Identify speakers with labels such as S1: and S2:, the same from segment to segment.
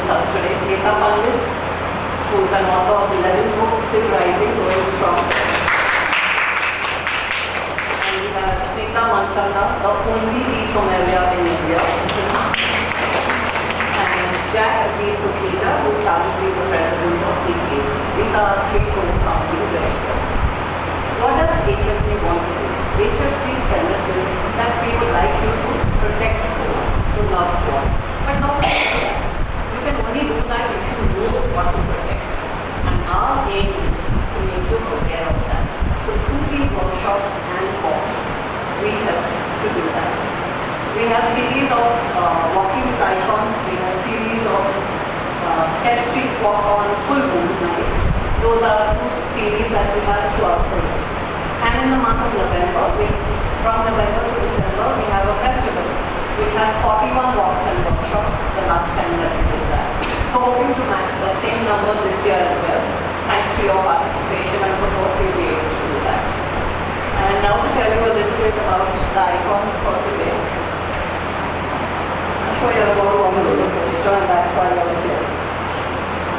S1: us today. Neeta Pandit, who is an author of 11 books, still writing, going strong. And we have Smita Manchanda, the only Lee Somalia in India. And Jack Ajit Sukhija, who is currently the president of PTH. These are three co-founding directors. What does HFG want to do? HFG's premise is that we would like you to protect Goa, to love Goa. But how can you do that? You can only do that if you know what to protect. And our aim is to make you aware of that. So through these workshops and talks, we help to do that. We have series of walking with icons, we have series of step street walk on full moon nights. Those are two series that we have throughout the year. And in the month of November, from November to December, we have a festival which has 41 walks and workshops the last time that we did that. So hoping to match that same number this year as well. Thanks to your participation and support, we'll be able to do that. And now to tell you a little bit about the icon for today. I'm sure you're all on the roller coaster and that's why you're here.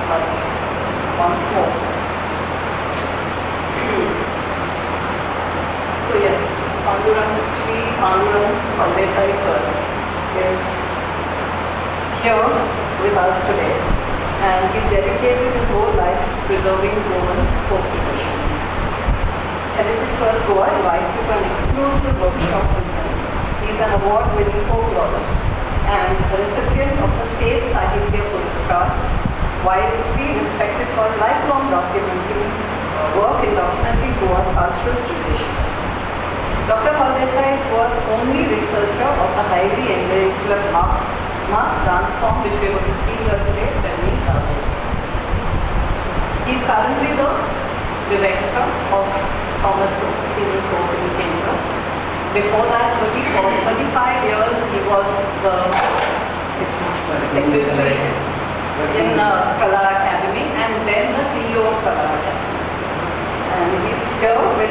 S1: But once more. So yes, Pandurang PhalDessai sir is here with us today, and he dedicated his whole life to preserving Goan folk traditions. Heritage First Goa invites you to an exclusive workshop with him. He is an award-winning folklorist and a recipient of the State Sahitya Puraskar, widely respected for his lifelong documenting work in documenting Goa's cultural traditions. Dr. PhalDessai was only researcher of the highly endangered mass dance form which we were to see here today, Benny Salvage. He is currently the director of Thomas Stevens Company, Cambridge. Before that, 35 years, he was the secretary in Kala Academy and then the CEO of Kala Academy. And he's here with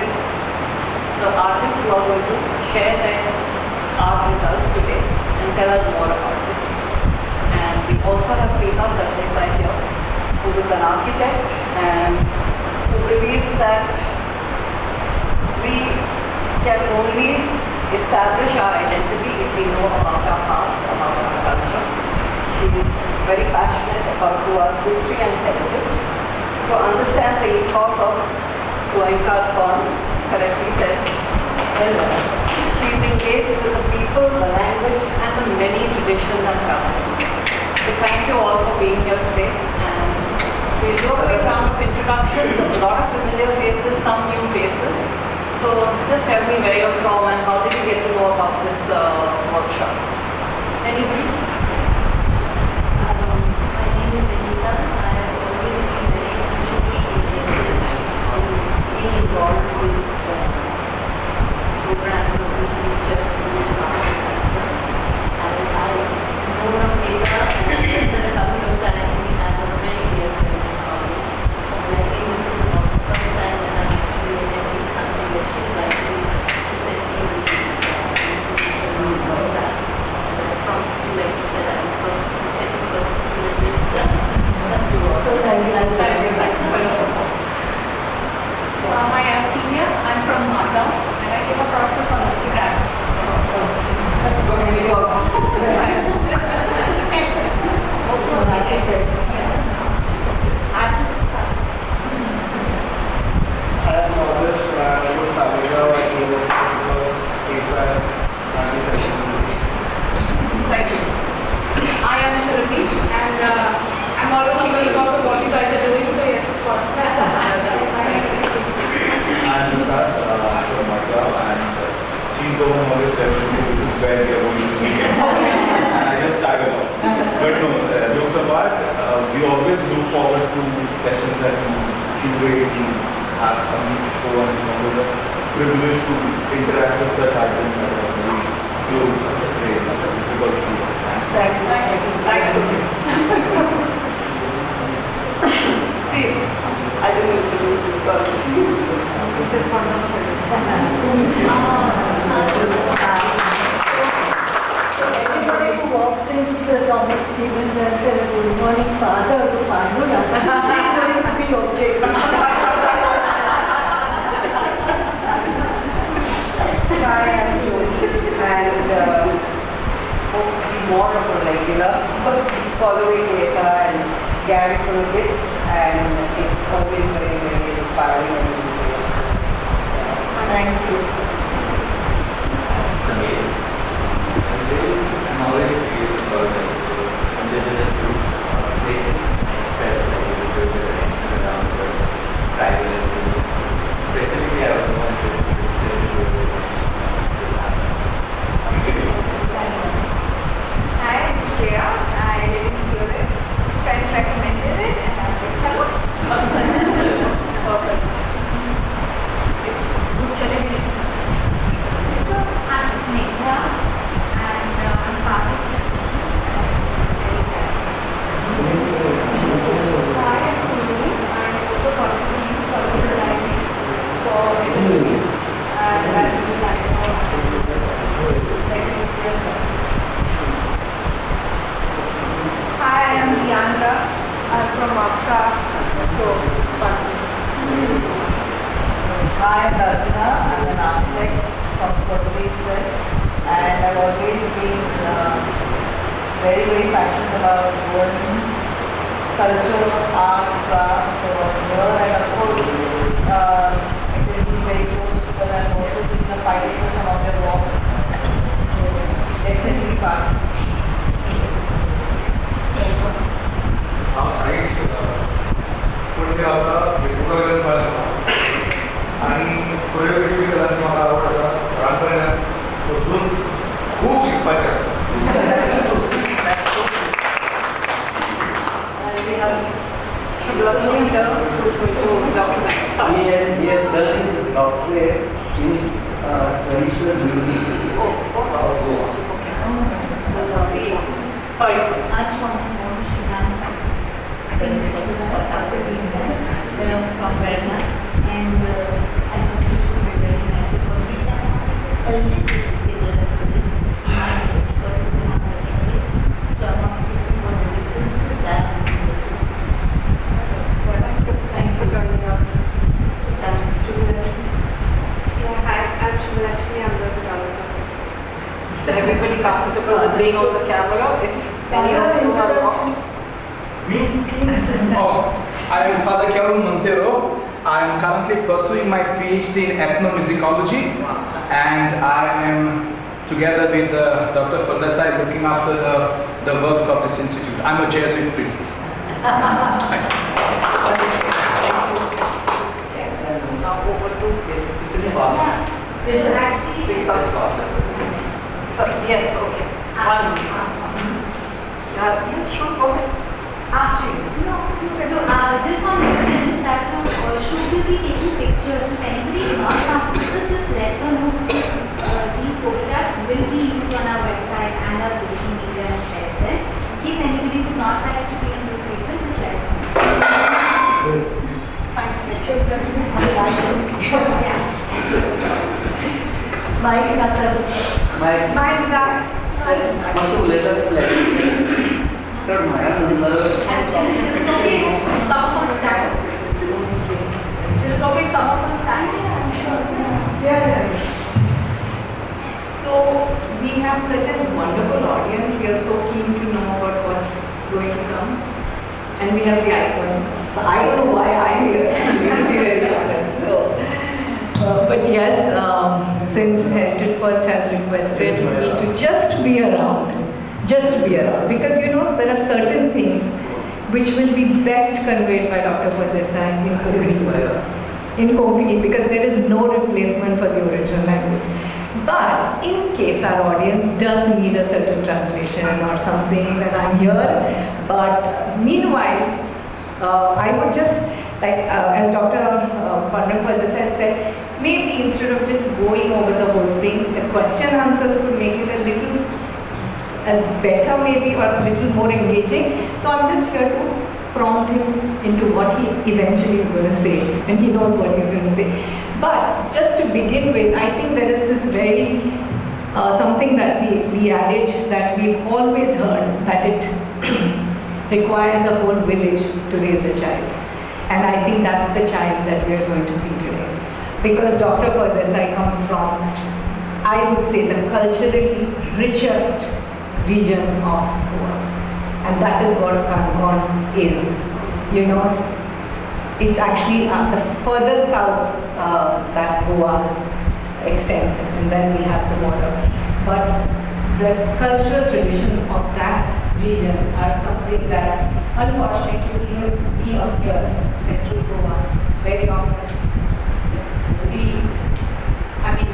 S1: the artists who are going to share their art with us today and tell us more about it. And we also have Pandurang PhalDessai here, who is an architect and who believes that we can only establish our identity if we know about our past, about our culture. She is very passionate about Goa's history and heritage. To understand the ethos of Goenka Corn, correctly said. She is engaged with the people, the language, and the many traditions and customs. So thank you all for being here today. And we'll do a quick round of introductions. A lot of familiar faces, some new faces. So just tell me where you're from and how did you get to know about this workshop? Anybody?
S2: My name is Benita. I have always been very deeply interested in being involved with programs of this nature, food and art and culture. And I know of Meta and a couple of times we have a very dear friend of me. And I think this is the first time that I'm actually attending something that she likes to send me about that. And I promptly, like you said, I was probably the second person to register. So thank you.
S1: Thank you for your support.
S3: Hi, I'm Tina. I'm from Malta and I came across this on Instagram.
S1: That's good, it works.
S2: Also an architect. Artist.
S4: I am Saudesh, I am from Salega. I came over because Pizza and
S3: Thank you. I am Shruti and I'm always on the lookout for what you guys are doing, so yes, of course.
S5: I'm Nusrat, I'm from Malta, and she's the one who always tells me this is where we are going to speak. And I just tag along. But no, jokes apart, we always look forward to sessions that you curate, you have something to show, and it's always a privilege to interact with such artists that are very close to the play because of you.
S1: Thank you. Thanks, Sukhit. Please, I didn't introduce you, sorry. This is from
S6: Anybody who walks into the Thomas Stevens and says good morning my father, Pandurang, she's going to be okay.
S7: Hi, I'm Jyoti and hope to be more of a regular following Ekta and Gary for a bit, and it's always very, very inspiring and inspirational. Thank you.
S8: Samir. I'm always curious about indigenous groups or places where there is a good connection around the tribal and indigenous groups. Specifically, I was more interested in the spiritual connection this happened.
S9: Hi, I'm Priya. I live in Seoul. Friends recommended it and I said, chalo. Perfect. I'm Snehha and I'm part of the team. Very happy. Hi, I'm Sunil. I'm also part of the team for the designing for HMC and I'm designing for Hi, I'm Deandra. I'm from Apsa. So,
S7: Hi, I'm Darshana. I'm an architect from PhandurangPhalDessai, and I've always been very, very passionate about world culture, arts, crafts. So I'm here, and of course, activities very close because I've also been a pilot for some of their walks. So definitely fun.
S4: हांव science पूण ते आतां वेगवेगळ्या कडेन पावला आनी choreography करपाची म्हाका आवड आसा सरां कडल्यान वचून खूब शिकपाचें आसता.
S1: And we have Shubhlakshmi here, who's going to document.
S10: He has done his doctorate in traditional music.
S1: Okay. Sorry, sorry.
S2: I'm from Sri Lanka. I think this was after being there. Then I'm from Russia. And I thought this would be very nice because we have something a little bit similar to this. But it's another area. So I want to see what the differences are.
S1: Thanks for joining us.
S9: yeah, hi, I'm Shubhlakshmi. I'm the photographer.
S1: So everybody comfortable with bring out the camera if any of you are wrong.
S11: Me? Oh, I am Father Kevin Montero. I am currently pursuing my PhD in ethnomusicology, and I am together with Dr. PhalDessai looking after the works of this institute. I'm a Jesuit priest. Thank you.
S1: Now over to
S9: Actually,
S1: It's possible. So, yes, okay. One. Yeah, sure, go ahead.
S9: after you. No, just want to finish that. So, should you be taking pictures? If anybody is not comfortable, just let her know because these photographs will be used on our website and our social media and shared there. In case anybody would not like to be in those pictures, just let her know.
S1: Thanks,
S9: Yeah.
S10: My मस्त letter तर माझ्या नंतर
S3: And is it okay if some of us stand? Is it okay if some of us stand? I'm sure.
S12: So we have such a wonderful audience here, so keen to know about what's going to come, and we have the icon. So I don't know why I'm here, actually, to be very honest. So, but yes, since Heritage First has requested me to just be around, because there are certain things which will be best conveyed by Dr. PhalDessai in Konkani, because there is no replacement for the original language. But in case our audience does need a certain translation or something, then I'm here. But meanwhile, I would just, as Dr. Pandurang PhalDessai said, maybe instead of just going over the whole thing, the question answers could make it a little better maybe, or a little more engaging. So I'm just here to prompt him into what he eventually is going to say, and he knows what he's going to say. But just to begin with, I think there is this very, something that the adage that we've always heard, that requires a whole village to raise a child. And I think that's the child that we are going to see today. Because Dr. PhalDessai comes from, I would say, the culturally richest region of Goa. And that is what Pandurang is. You know, it's actually the further south that Goa extends, and then we have the water. But the cultural traditions of that region are something that, unfortunately, even we up here in central Goa, very often,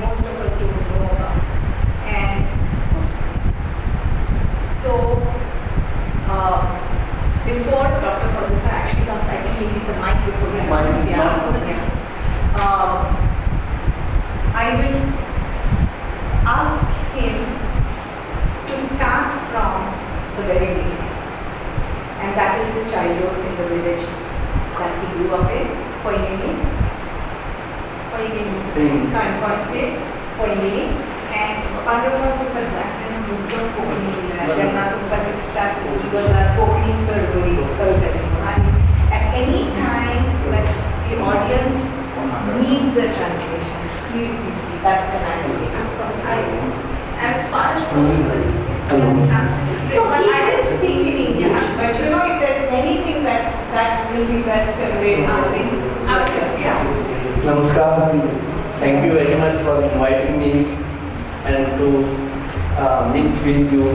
S12: most of us don't know about. And so, before Dr. PhalDessai actually comes, I think we need the mic before he comes. I will ask him to start from the very beginning. And that is his childhood in the village that he grew up in, Poinini. And Pandurang PhalDessai मुद्दम कोकणी ज्यांना तुमचा distract Konkani चळवळी कळटली आणि at any time when the audience needs a translation, please be free. That's when I will take.
S3: I'm sorry. As far as possible,
S12: so he will speak in English, but you know, if there's anything that will be best conveyed, I think.
S10: Namaskar. Thank you very much for inviting me and to mix with you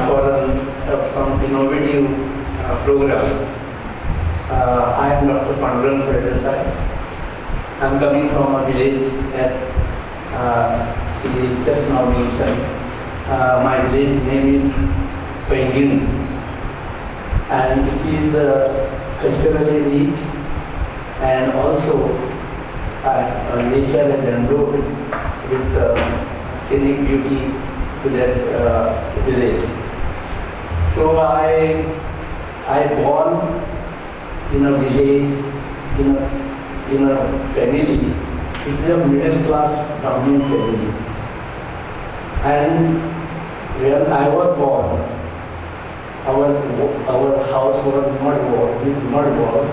S10: for some innovative program. I am Dr. Pandurang PhalDessai. I am coming from a village that she just now mentioned. My village name is Pandurang, and it is culturally rich, and also nature has endowed with scenic beauty to that village. So I born in a village, in a family. This is a middle class Brahmin family. And when I was born, our house was with mud walls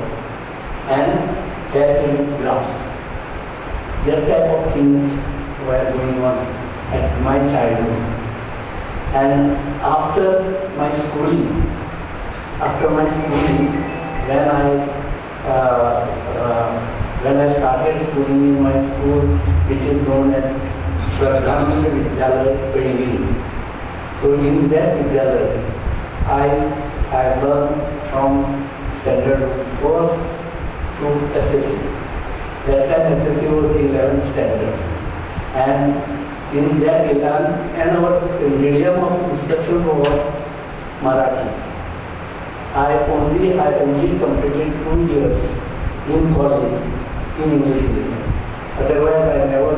S10: and thatch and grass. That type of things were going on at my childhood. And after my schooling, when I started schooling in my school, which is known as Shraddhananda Vidyalaya Pandurang. So in that Vidyalaya, I learned from standard 1st to SSC. That time SSC was the 11th standard. And in that 11th, and our medium of instruction was Marathi. I only completed 2 years in college in English medium. Otherwise, I never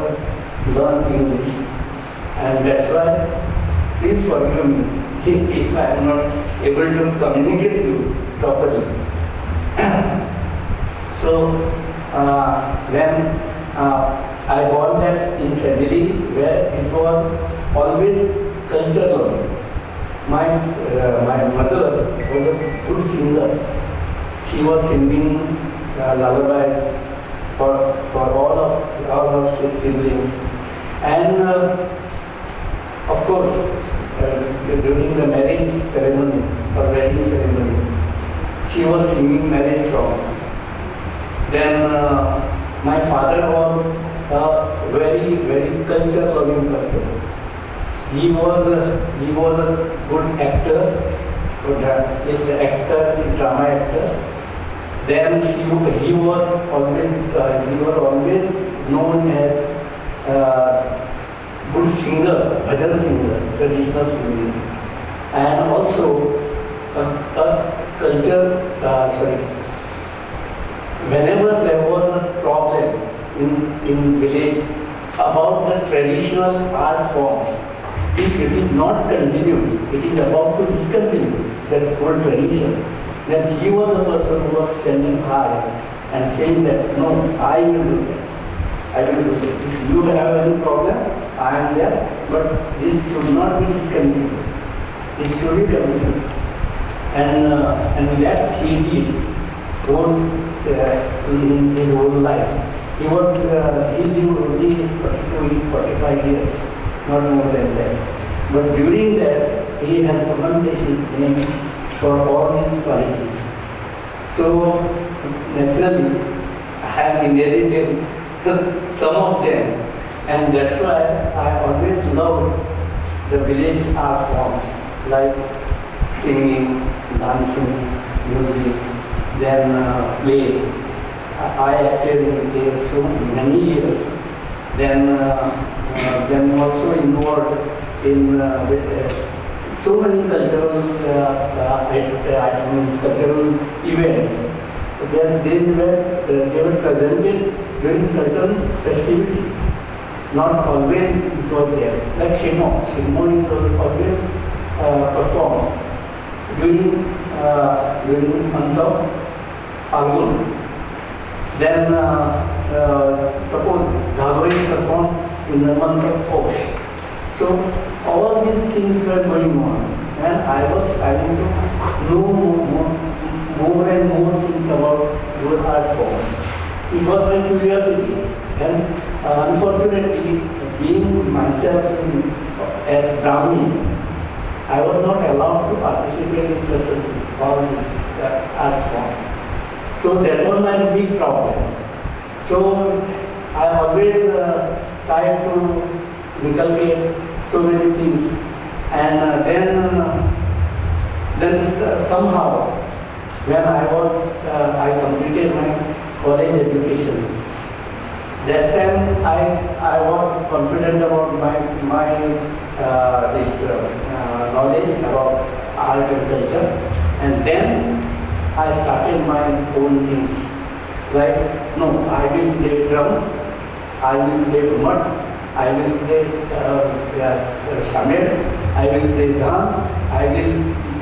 S10: learned English. And that's why, please forgive me if I am not able to communicate you properly. So, when I born that in family where it was always culture learning. My mother was a good singer. She was singing lullabies for all of 6 siblings, and of course during the marriage ceremonies or wedding ceremonies, she was singing marriage songs. Then my father was a very, very culture-loving person. He was a good actor, drama actor. Then he was always known as good singer, bhajan singer, traditional singing, and also a culture. Whenever there was a problem in village about the traditional art forms, if it is not continued, it is about to discontinue that old tradition, then he was the person who was standing high and saying that, no, I will do that. I will do that. If you have any problem, I am there, but this should not be discontinued. This should be continued. and that he did in his whole life. He lived only 45 years, not more than that. But during that, he has earned his name for all these qualities. So naturally, I have inherited some of them, and that's why I always loved the village art forms like singing, dancing, music, then play. I acted in plays so many years. Then also involved in with, so many cultural items, cultural events. Then they were presented during certain festivities. Not always it was there. Like Shimo is always performed during the month of Falgun. Then suppose Dhagoi is performed in the month of Posh. So all these things were going on, and I was trying to know more and more things about those art forms. It was my curiosity, and unfortunately, being myself at Brahmin, I was not allowed to participate in certain things, all these art forms. So that was my big problem. So I always tried to inculcate so many things, and then somehow when I completed my college education. That time I was confident about my knowledge about art and culture, and then I started my own things. Like, no, I will play drum, I will play mud, I will play shamed, I will play zan, I will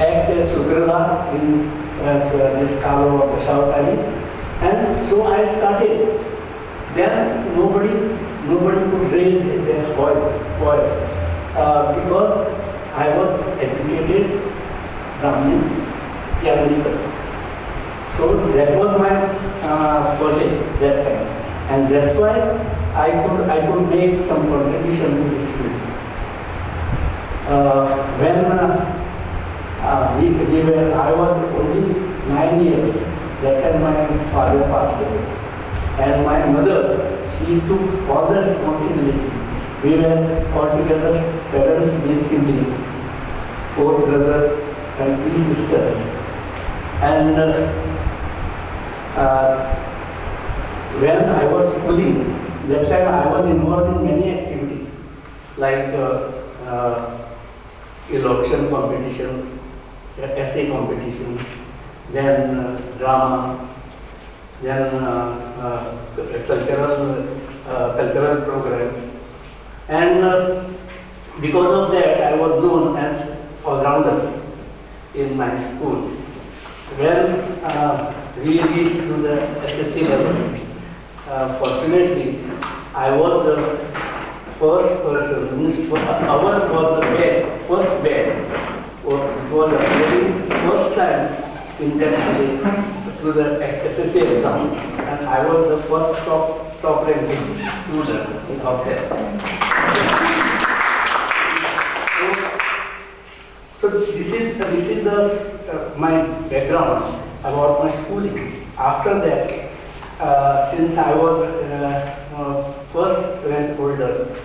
S10: act as sutradhar in this kalo of Dashavatari. And so I started. Then nobody could raise their voice because I was educated Brahmin pianist. So that was my project that time, and that's why I could make some contribution to this field. When I was only 9 years, that time my father passed away, and my mother, she took all the responsibility. We were altogether 7 siblings, 4 brothers and 3 sisters, and when I was schooling, that time I was involved in many activities like elocution competition, essay competition, then drama, then cultural programs, and because of that I was known as all-rounder in my school. When we reached to the SSC level, fortunately I was the first person, ours was the first batch, which was the very first time in that to the SSC exam, and I was the first top ranking student of that. So this is my background about my schooling. After that, since I was first rank holder,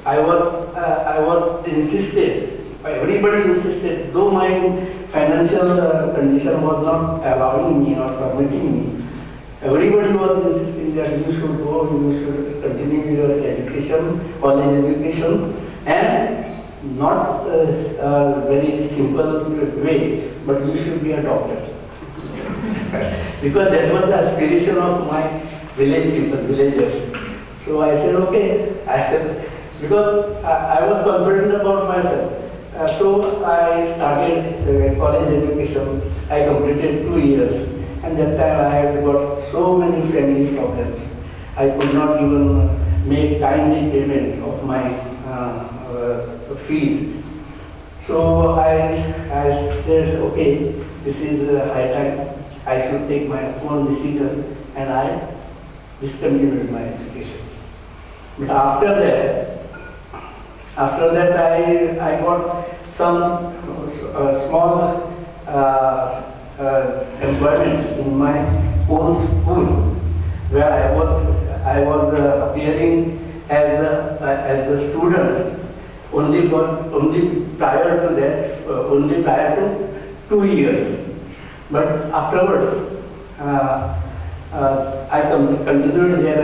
S10: I was insisted. Everybody insisted, though my financial condition was not allowing me or permitting me. Everybody was insisting that you should go, you should continue your education, college education, and not a very simple way, but you should be a doctor. Because that was the aspiration of my village people, villagers. So I said, okay, because I was confident about myself. So I started college education. I completed 2 years, and that time I had got so many family problems. I could not even make timely payment of my fees. So I said, okay, this is high time. I should take my own decision, and I discontinued my education. But after that I got some small employment in my own school, where I was appearing as the student only prior to that, only prior to 2 years. But afterwards, I continued there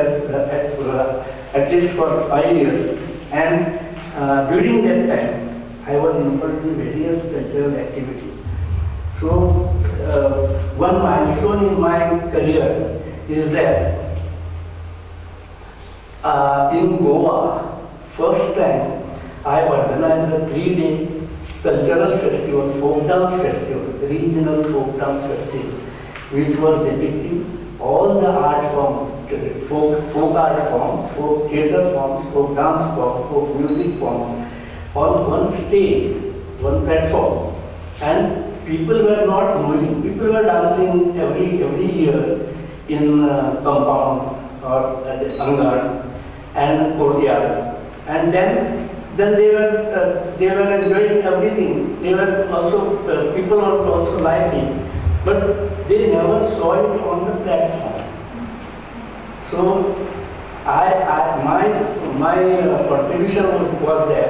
S10: at least for 5 years, and during that time, I was involved in various cultural activities. So, one milestone in my career is that in Goa, first time I organized a 3-day cultural festival, folk dance festival, regional folk dance festival, which was depicting all the art forms, folk art form, folk theatre form, folk dance form, folk music form, on one stage, one platform. And people were not moving, people were dancing every year in compound or at the hangar and courtyard. And then they were enjoying everything. They were also, people were also liking, but they never saw it on the platform. So my contribution was that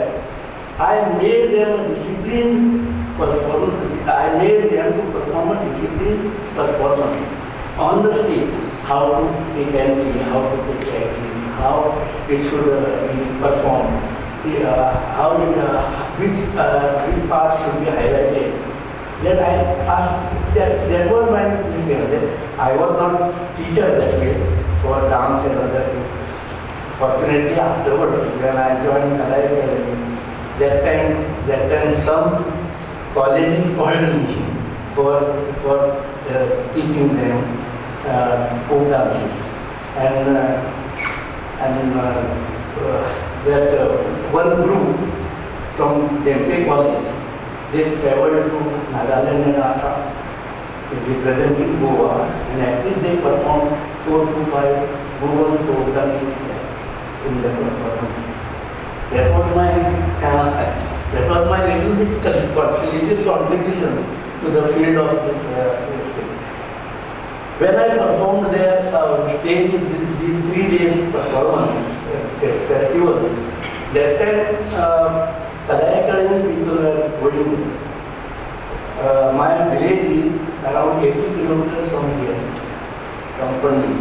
S10: I made them a discipline performance. I made them to perform a discipline performance on the stage. How to take entry, how to take exit, how it should be performed, which parts should be highlighted. Then I asked, that was my business. I was not teacher that way for dance and other things. Fortunately, afterwards, when I joined Kala Academy, that time some colleges called me for teaching them folk dances, and that one group from Tempe College, they traveled to Nagaland and Assam, representing Goa, and at least they performed 4 to 5 Goan folk dances there in the performances. That was my little bit contribution to the field of this thing. When I performed there, stage these 3 days performance festival, that time Kala Academy's people were going. My village is around 80 kilometers from here, from Pandi.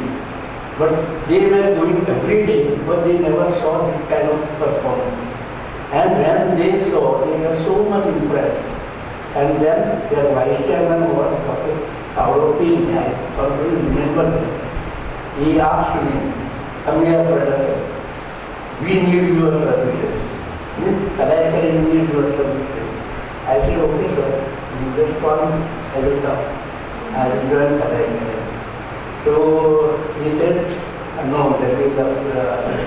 S10: But they were going every day, but they never saw this kind of performance. And when they saw, they were so much impressed. And then their vice chairman was Dr. Saurabhi, I always remember that. He asked me, "Come here, PhalDessai, we need your services." Means Kala Academy need your services. I said, "Okay, sir, you just call me, I will come. I will join Kala Academy." So he said, "No, that is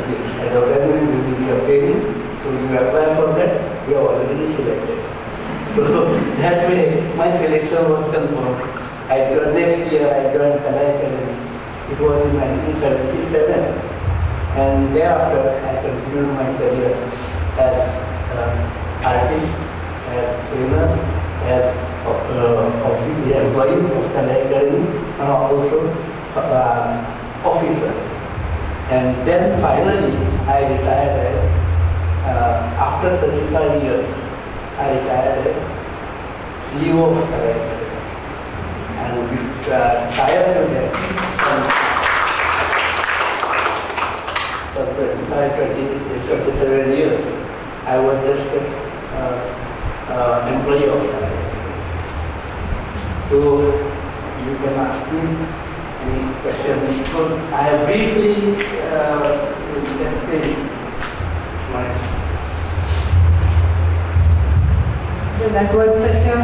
S10: this advertisement will be appearing, so you apply for that, you are already selected." So that way my selection was confirmed. Next year I joined Kala Academy. It was in 1977, and thereafter I continued my career as artist, as trainer, as the employees of Kala Academy, and also officer. And then finally I retired as, after 35 years, I retired as CEO of Kala Academy. And prior to that, some 27 years, I was just an employee of Kala Academy. So you can ask me any question. So I have briefly explained my.
S12: So that was such a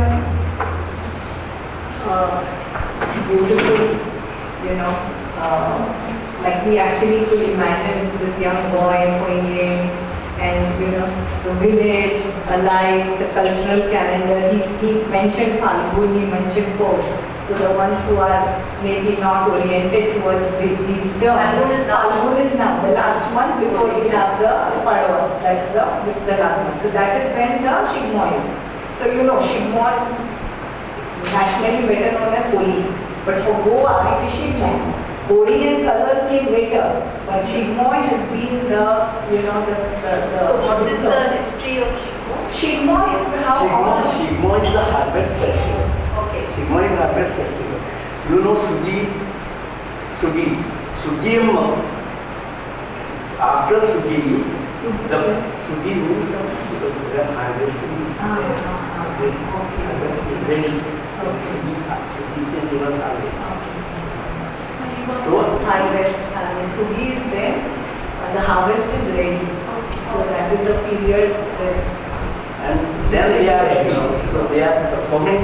S12: beautiful, like we actually could imagine this young boy pointing and the village alive, the cultural calendar. He mentioned Falgun, he mentioned Posh. So the ones who are maybe not oriented towards these terms. Falgun is now the last one before we have the Padwa. That's the last one. So that is when the Shigmo is. So you know Shigmo, nationally better known as Holi. But for Goa it is Shigmo. Holi and colors came later, but Shigmo has been the.
S2: So what is the history of Shigmo?
S12: Shigmo is how
S10: Shigmo is the harvest festival.
S2: Okay.
S10: Shigmo is harvest festival. You know Sugi. After Sugi, the Sugi means the harvesting is harvest is ready. Sugi change was
S12: So harvest. Sugi is there, the harvest is ready. So that is a period
S10: and then they are happy. So they are performing,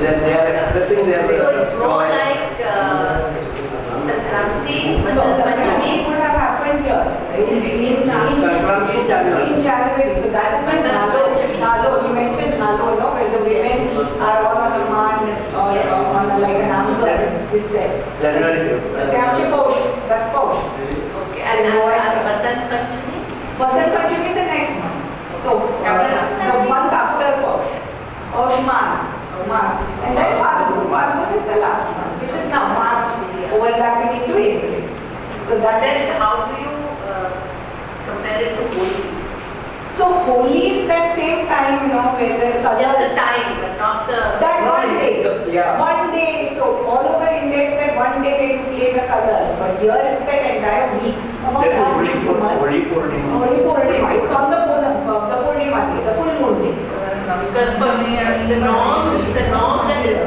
S10: they are expressing their
S2: So it's more
S10: joy.
S2: like Sankranti,
S12: No, Sankranti would have happened here.
S10: Sankranti in January.
S12: In January. So that is when Nalo, you mentioned Nalo, no, where the women are all on a man or on a, like an amber, is said.
S10: January.
S12: So they have Posh, that's Posh.
S2: Okay, and Vasant Panchami?
S12: Vasant Panchami is the next month. So the month after Posh, Man. And then Falgun is the last month, which is now March, overlapping into April. So that is
S2: Then how do you compare it to Holi?
S12: so Holi is that same time, where the colors.
S2: Just the time, but not the.
S12: That one day.
S10: Yeah.
S12: One day. So all over India it's that one day where you play the colors, but here it's that entire week.
S10: That is Holi Purnima.
S12: Holi Purnima. It's on the Purnima day, the full moon day.
S2: Because for me, the norm that is.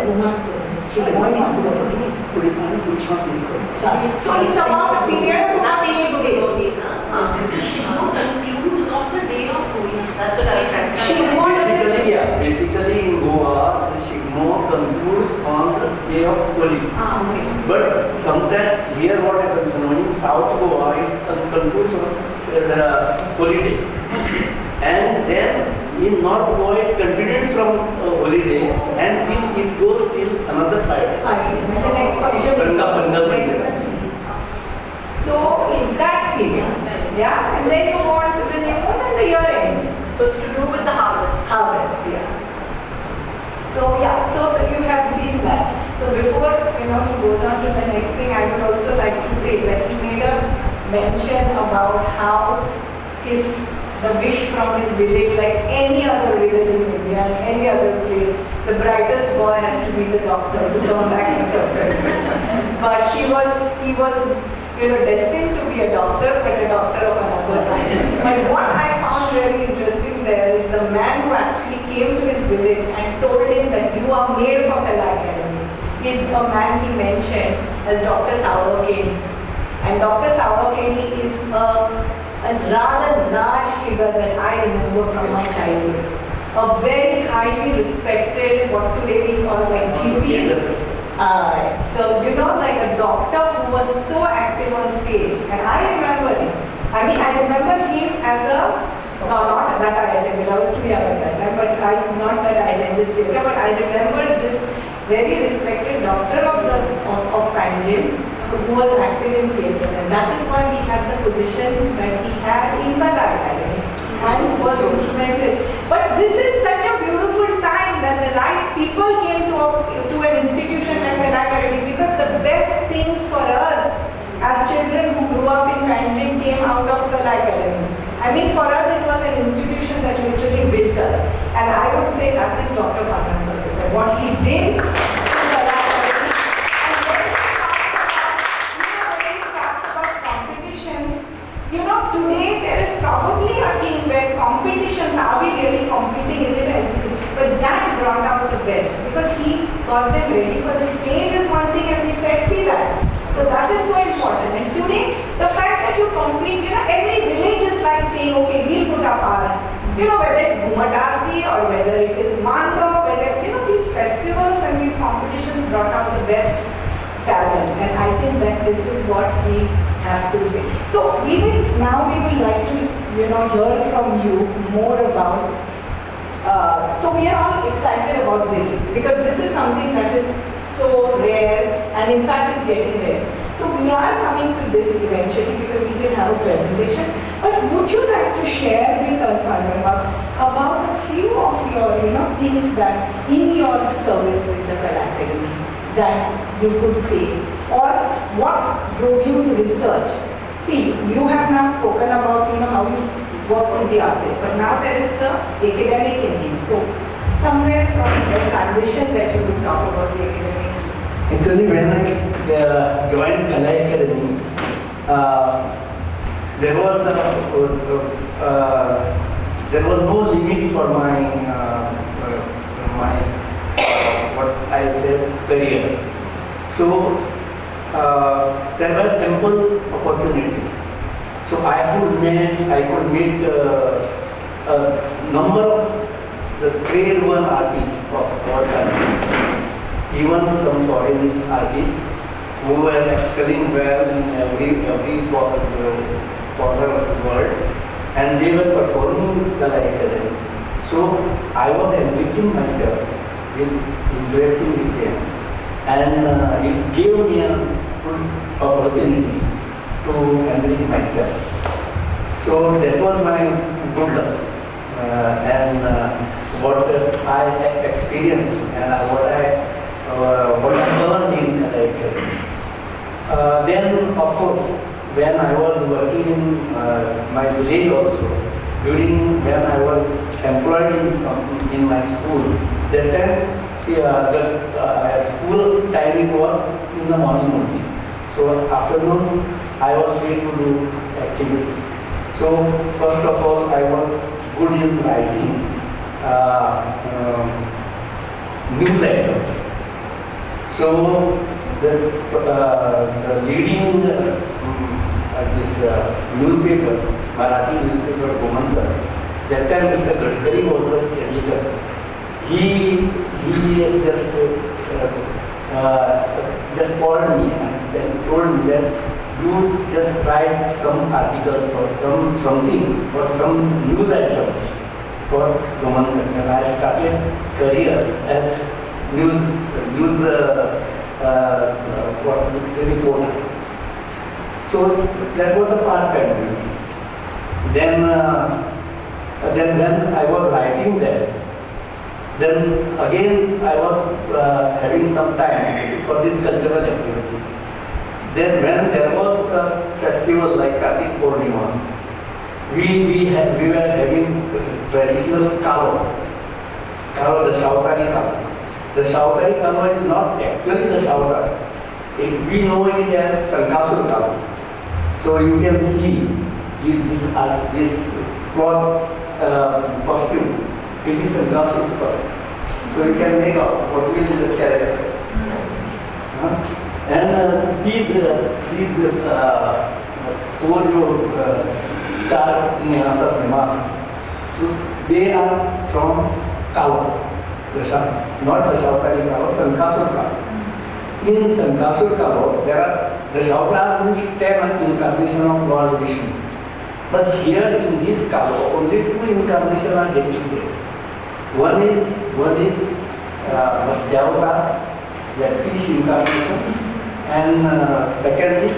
S12: So it's about a period of about 8 days.
S2: Shigmo concludes on the day of Holi. That's what I was trying to say.
S10: Basically in Goa, the Shigmo concludes on the day of Holi. But sometimes here what happens, in South Goa, it concludes on Holi day. And then in North Goa, it continues from holiday and it goes till another 5 days.
S12: The next function.
S10: Next
S12: function. So it's that period. Yeah, and then you go on to the new moon and the year ends.
S2: So it's to do with the harvest.
S12: Harvest, yeah. So you have seen that. So before he goes on to the next thing, I would also like to say that he made a mention about how the wish from his village, like any other village in India, any other place, the brightest boy has to be the doctor to come back and serve. But he was destined to be a doctor, but a doctor of another kind. But what I found really interesting there is the man who actually came to his village and told him that you are made for Kala Academy is a man he mentioned as Dr. Saurokeni. And Dr. Saurokeni is a rather large figure that I remember from my childhood. A very highly respected, what today we call like GP. So like a doctor who was so active on stage, and I remember him. I remember him as not that I attended, I was too young at that time, but not that I attended this theatre, but I remember this very respected doctor of Panjim who was active in theatre, and that is why he had the position that he had in Kala Academy and was instrumental. But this is such a beautiful time that the right people came to an institution like Kala Academy, because the best things for us as children who grew up in Panjim came out of Kala Academy. For us it was an institution that literally built us, and I would say that is Dr. Pandurang PhalDessai. What he did to Kala Academy, and when he talks about competitions, today there is probably a team where competitions, are we really competing, is it anything? But that brought out the best, because he got them ready for the stage is one thing, as he said, see that. So that is so important. And today, the fact that you compete, every village is like saying, okay, we'll put up our, whether it's Ghumat Aarti or whether it is Mando, whether, these festivals and these competitions brought out the best talent. And I think that this is what we have to say. So we would like to, hear from you more about So we are all excited about this because this is something that is so rare and in fact it's getting rare. So we are coming to this eventually because he will have a presentation. But would you like to share with us, Pandurang, about a few of your things that in your service with the Kala Academy that you could say, or what drove you to research? See, you have now spoken about how you work with the artists, but now there is the academic in him. So somewhere from the transition that you would talk about the academic.
S10: Actually, when I joined Kala Academy, there was no limit for my what I say career. So there were ample opportunities. So I could meet a number of the grade 1 artists of our country, even some foreign artists who were excelling well in every corner of the world, and they were performing the Academy. So I was enriching myself with interacting with them, and it gave me a good opportunity to enrich myself. So that was my good luck, and what I experienced and what I learned in Academy. Then, of course, when I was working in my village also, during when I was employed in my school, that time the school timing was in the morning only. So afternoon I was free to do activities. So first of all, I was good in writing news items. So the leading this newspaper, Marathi newspaper Gomantak, that time Mr. Gadkari was the editor. He just called me and then told me that you just write some articles or something or some news items for Gomantak. And I started career as news reporter. So that was a part-time duty. Then when I was writing that, then again I was having some time for these cultural activities. Then when there was a festival like Kartik Purnima, we were having traditional kalo, the Shautari kalo. The Shautari kalo is not actually the Shautari. We know it as Sankasur kalo. So you can see this cloth costume. It is Sankasur's costume. So you can make out what will be the character. And these so they are from Kalo, not the Shautari Kalo, Sankasur Kalo. In Sankasur Kalo, there are the Shautara means 10 incarnations of Lord Vishnu. But here in this Kalo, only 2 incarnations are depicted. One is Vasyavata, that fish incarnation, and second is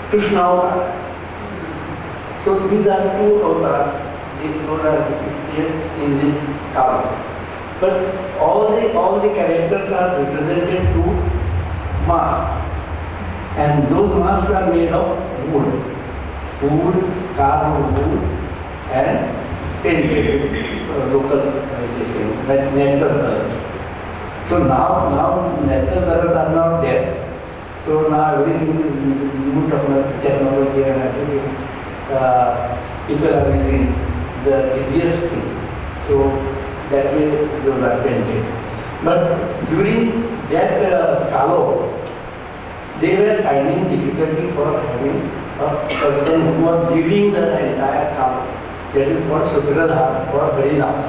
S10: Krishna Avtar. So these are 2 avatars. These are depicted in this Kalo. But all the characters are represented through masks, and those masks are made of wood, carved wood, and painted local, that's natural colors. So now natural colors are not there. So now everything is new technology and everything. People are using the easiest thing. So that way those are painted. But during that Kalo, they were finding difficulty for having a person who was leading the entire Kalo. That is called Sutradhar or Haridas.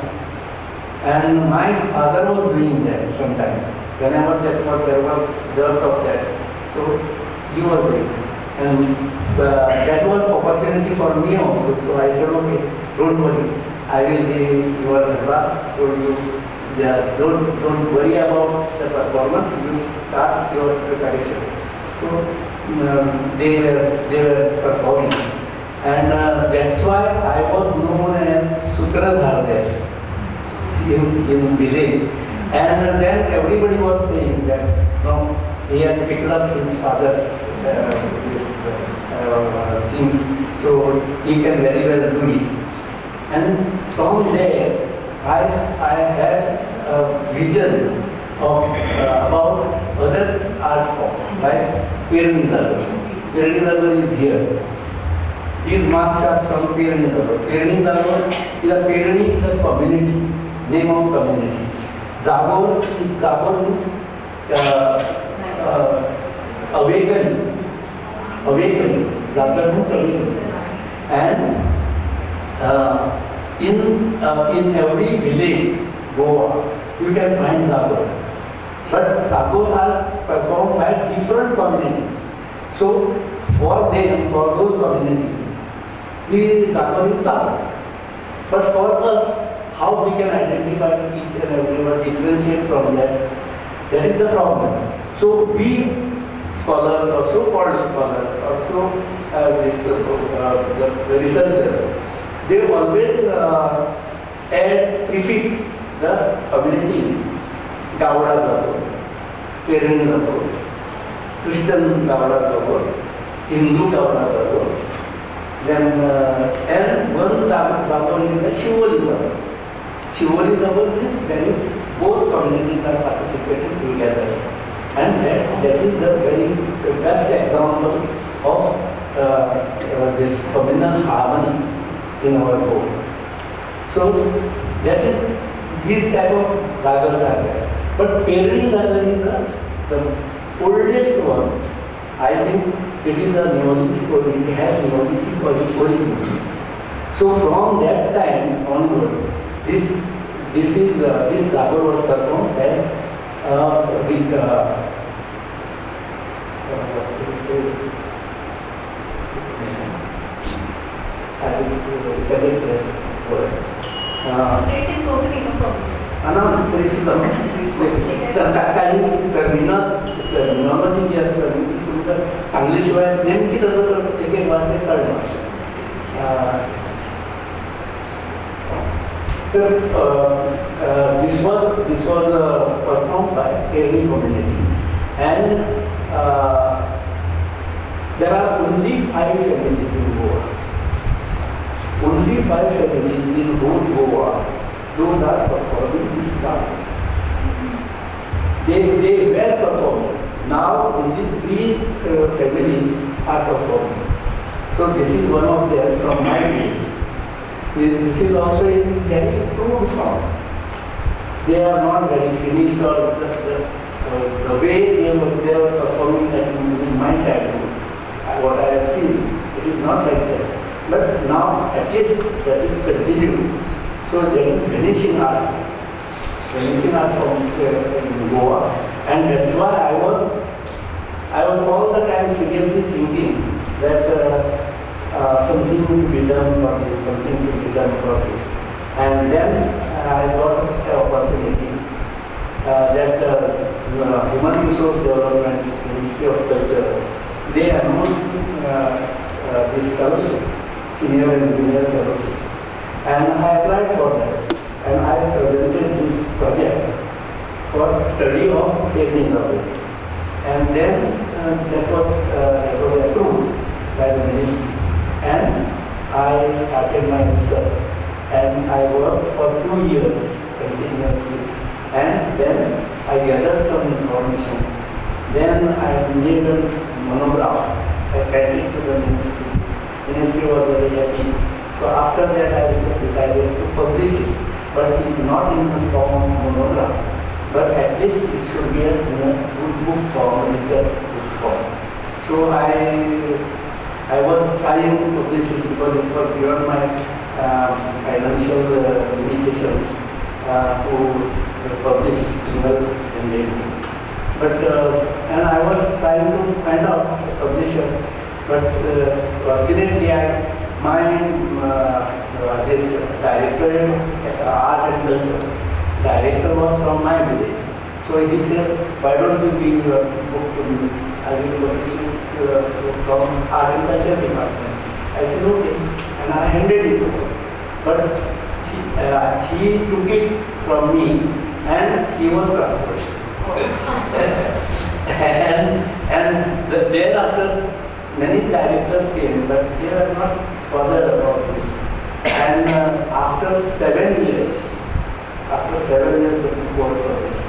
S10: And my father was doing that sometimes. Whenever there was dearth of that, so he was doing. And that was opportunity for me also. So I said, okay, don't worry. I will be your class, so you don't worry about the performance. You start your preparation. So they were performing, and that's why I was known as Sutradhar in village. And then everybody was saying that no, he had picked up his father's things, so he can very well do it. And from there, I had a vision of about other art forms like Piranizagar is here. These masks are from Piranizagar. Piranizagar is a community, name of community. Zagor means awakening. Zagor means awakening. And in every village, Goa, you can find Zagor. But Zagor are performed by different communities. So for them, for those communities, the Zagor is Zagor. But for us, how we can identify each and everyone, differentiate from that, that is the problem. So we scholars, also called scholars, also the researchers, they always add prefix the community, Gauda Zagor, Perani Zagor, Christian Gauda Zagor, Hindu Gauda Zagor, then and one Zagor is the Shivoli Zagor. Shivoli Zagor means there is both communities are participating together, and that is the very best example of this communal harmony in our Goa. So that is these type of Zagors are there. But Perani Zagar is the oldest one. I think it is a Neolithic origin, it has Neolithic origin. So from that time onwards, this Zagor was performed as what do you say? I will correct the word.
S3: Say it in totally, no problem.
S10: काही terminology जी असतात ती तुमकां सांगले शिवाय नेमकी ताजो एक एक वाचे कळना तर this was performed by Perani community, and there are only 5 families in Goa. Only 5 families in whole Goa. Those are performing this dance. They were performing. Now only 3 families are performing. So this is one of them from my village. This is also in very crude form. They are not very finished, or the way they were performing that in my childhood, what I have seen, it is not like that. But now at least that is continued. So there is vanishing art from in Goa, and that's why I was all the time seriously thinking that something to be done for this, and then I got the opportunity that Human Resource Development Ministry of Culture, they announced these fellowships, senior and junior fellowships. And I applied for that, and I presented this project for study of Perani Zagar. And then that was approved by the ministry, and I started my research, and I worked for 2 years continuously, and then I gathered some information. Then I made a monograph. I sent it to the ministry. Ministry was very happy. So after that I decided to publish it, but not in the form of monograph, but at least it should be in a good book form, research book form. So I was trying to publish it because it was beyond my financial limitations to publish single handedly. But and I was trying to find out a publisher, but fortunately my this director in art and culture. Director was from my village. So he said, why don't you give your book to me? I will publish it from art and culture department. I said, okay. And I handed it to her. But he took it from me and he was transferred. and thereafter many directors came, but they were not bothered about this. And after 7 years, the book was published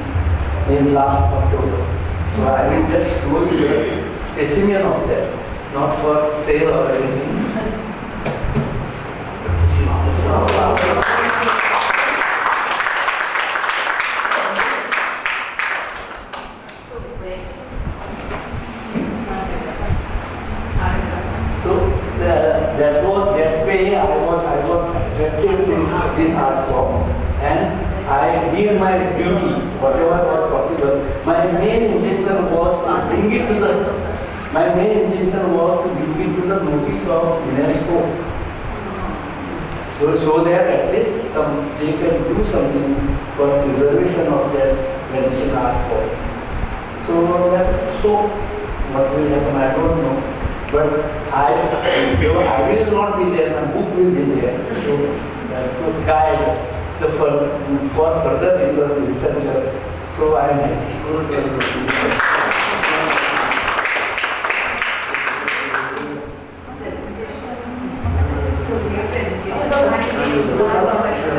S10: in last October. So I will just show you a specimen of that, not for sale or anything. That way I was attracted to this art form, and I did my duty, whatever was possible. My main intention was to bring it to the notice of UNESCO, so that at least they can do something for preservation of their traditional art form. So that's so. What will happen, I don't know. But I will not be there, my book will be there to guide for further researchers. So I am happy.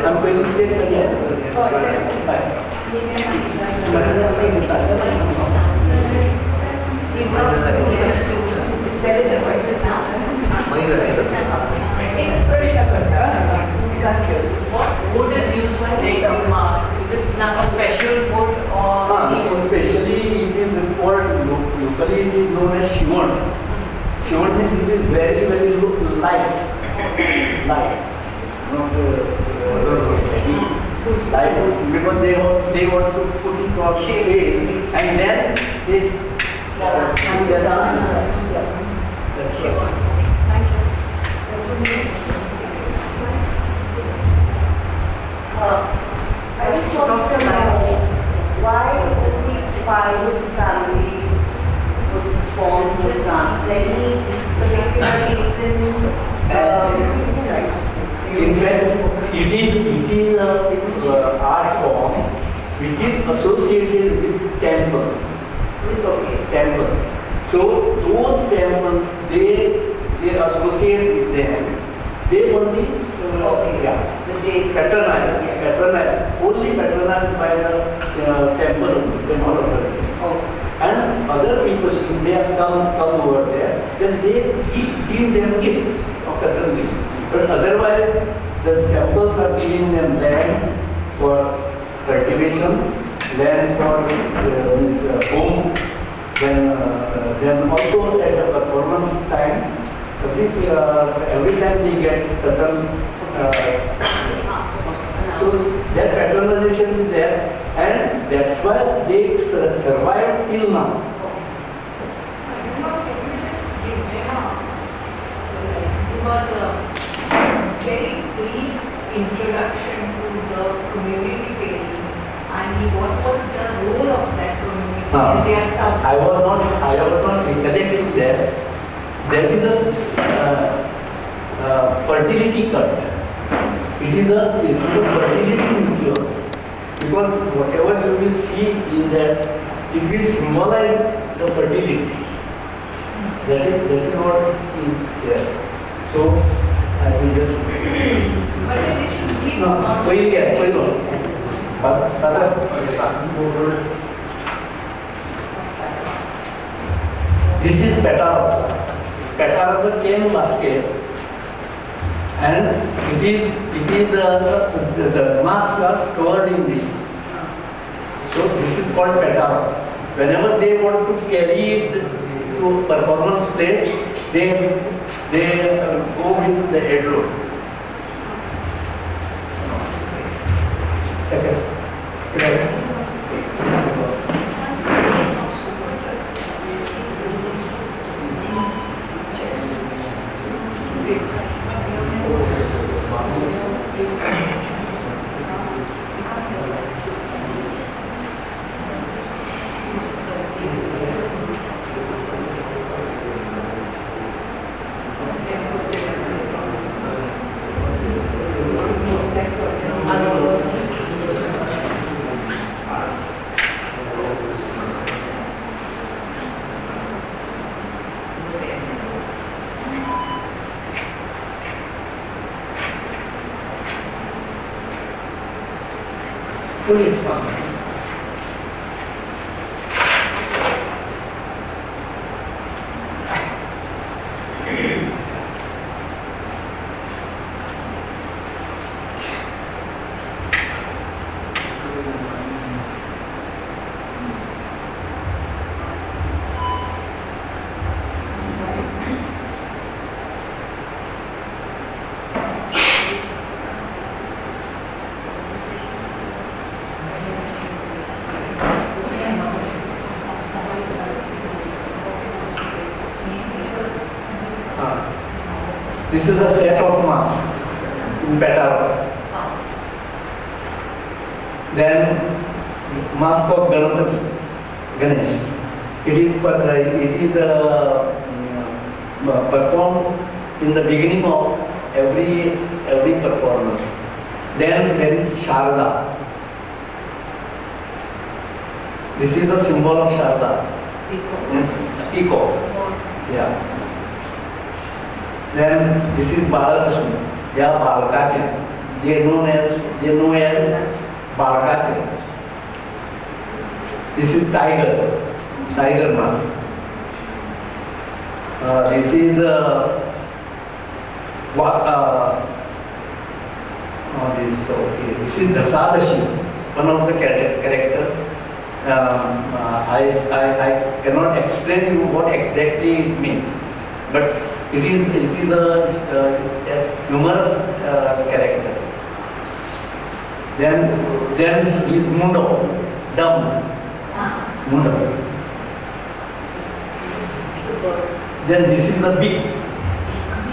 S10: I'm going to take
S12: There is a question now. What wood is used for making masks? Is it now a special wood or?
S10: Especially it is called, locally it is known as shimon. Shimon means it is very, very light. Light. Not light because they want to put it on face and then they do that. That's right.
S12: Thank you.
S1: I just want to know why only 5 families would form those clans? Any particular reason?
S10: In fact, it is a art form which is associated with temples. Temples. So those temples, they associate with them. They only patronized, only patronized by the temple authorities. And other people, if they have come over there, then they give them gifts of certain things. But otherwise, the temples are giving them land for cultivation, land for home. Then also at the performance time, every time they get certain, so that patronization is there, and that's why they survive till now.
S12: It was a very brief introduction to the community painting. What was the role of that community?
S10: I was not recollecting that. That is a fertility cut. It is a fertility nucleus. Because whatever you will see in that, it will symbolize the fertility. That is what is there. So I will just.
S12: But then it should be.
S10: This is petara. Petara is the cane basket, and it is the masks are stored in this. So this is called petara. Whenever they want to carry it to performance place, they go with the head load. Second. Pull it. This is a set of masks in pattern. Then mask of Ganapati, Ganesh. It is performed in the beginning of every performance. Then there is Sharda. This is the symbol of Sharda. Yes, Eco. Yeah. Then this is Balakrishna. They are Balakache. They know as Balakache. This is tiger mask. This is this is Dasadashi, one of the characters. I cannot explain you what exactly it means, but it is a humorous character. Then he is Mundo, dumb. Mundo. Then this is the beak.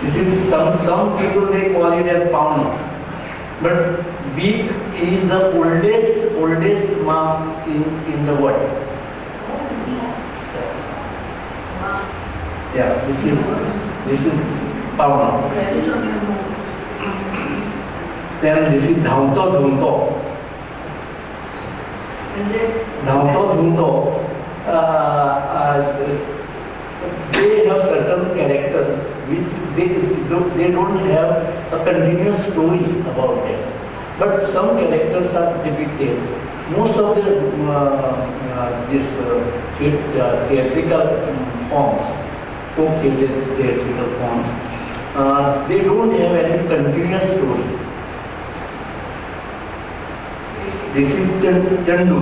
S10: This is some people they call it as pound. But beak is the oldest mask in the world. Yeah, this is pound. Then this is Dhaunto Dhunto. Dhaunto Dhunto. They have certain characters which they don't have a continuous story about them. But some characters are depicted. Most of the theatrical forms, folk theatrical forms, they don't have any continuous story. This is Chandu.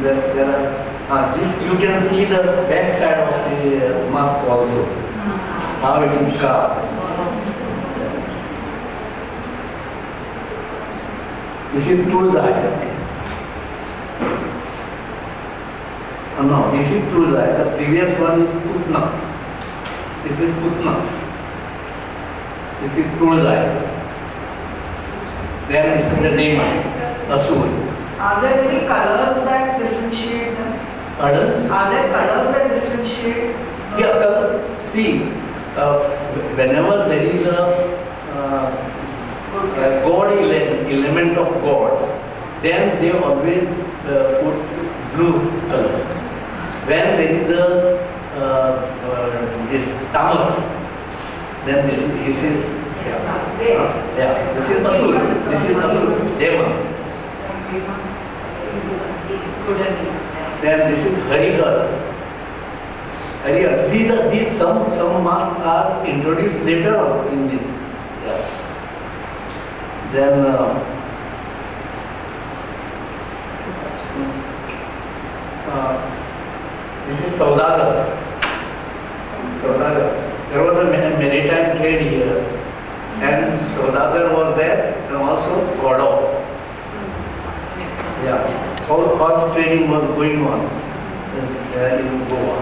S10: There are this you can see the back side of the mask also, how it is carved. This is Tulzai. No, this is Tulzai. The previous one is Putna. This is Putna. This is Tulzai. Then this is the demon, Asur.
S7: Are there any colors that differentiate them?
S10: Pardon?
S7: Are there colors that differentiate?
S10: Yeah, see, whenever there is a God element of God, then they always put blue color. When there is a this tamas, then this is this is Asur. This is Asur, demon. Then this is Harihar. These some masks are introduced later on in this. Yeah. Then this is Saudagar. There was a maritime trade here, and Saudagar was there, and also Godo. Yeah. Horse trading was going on in Goa.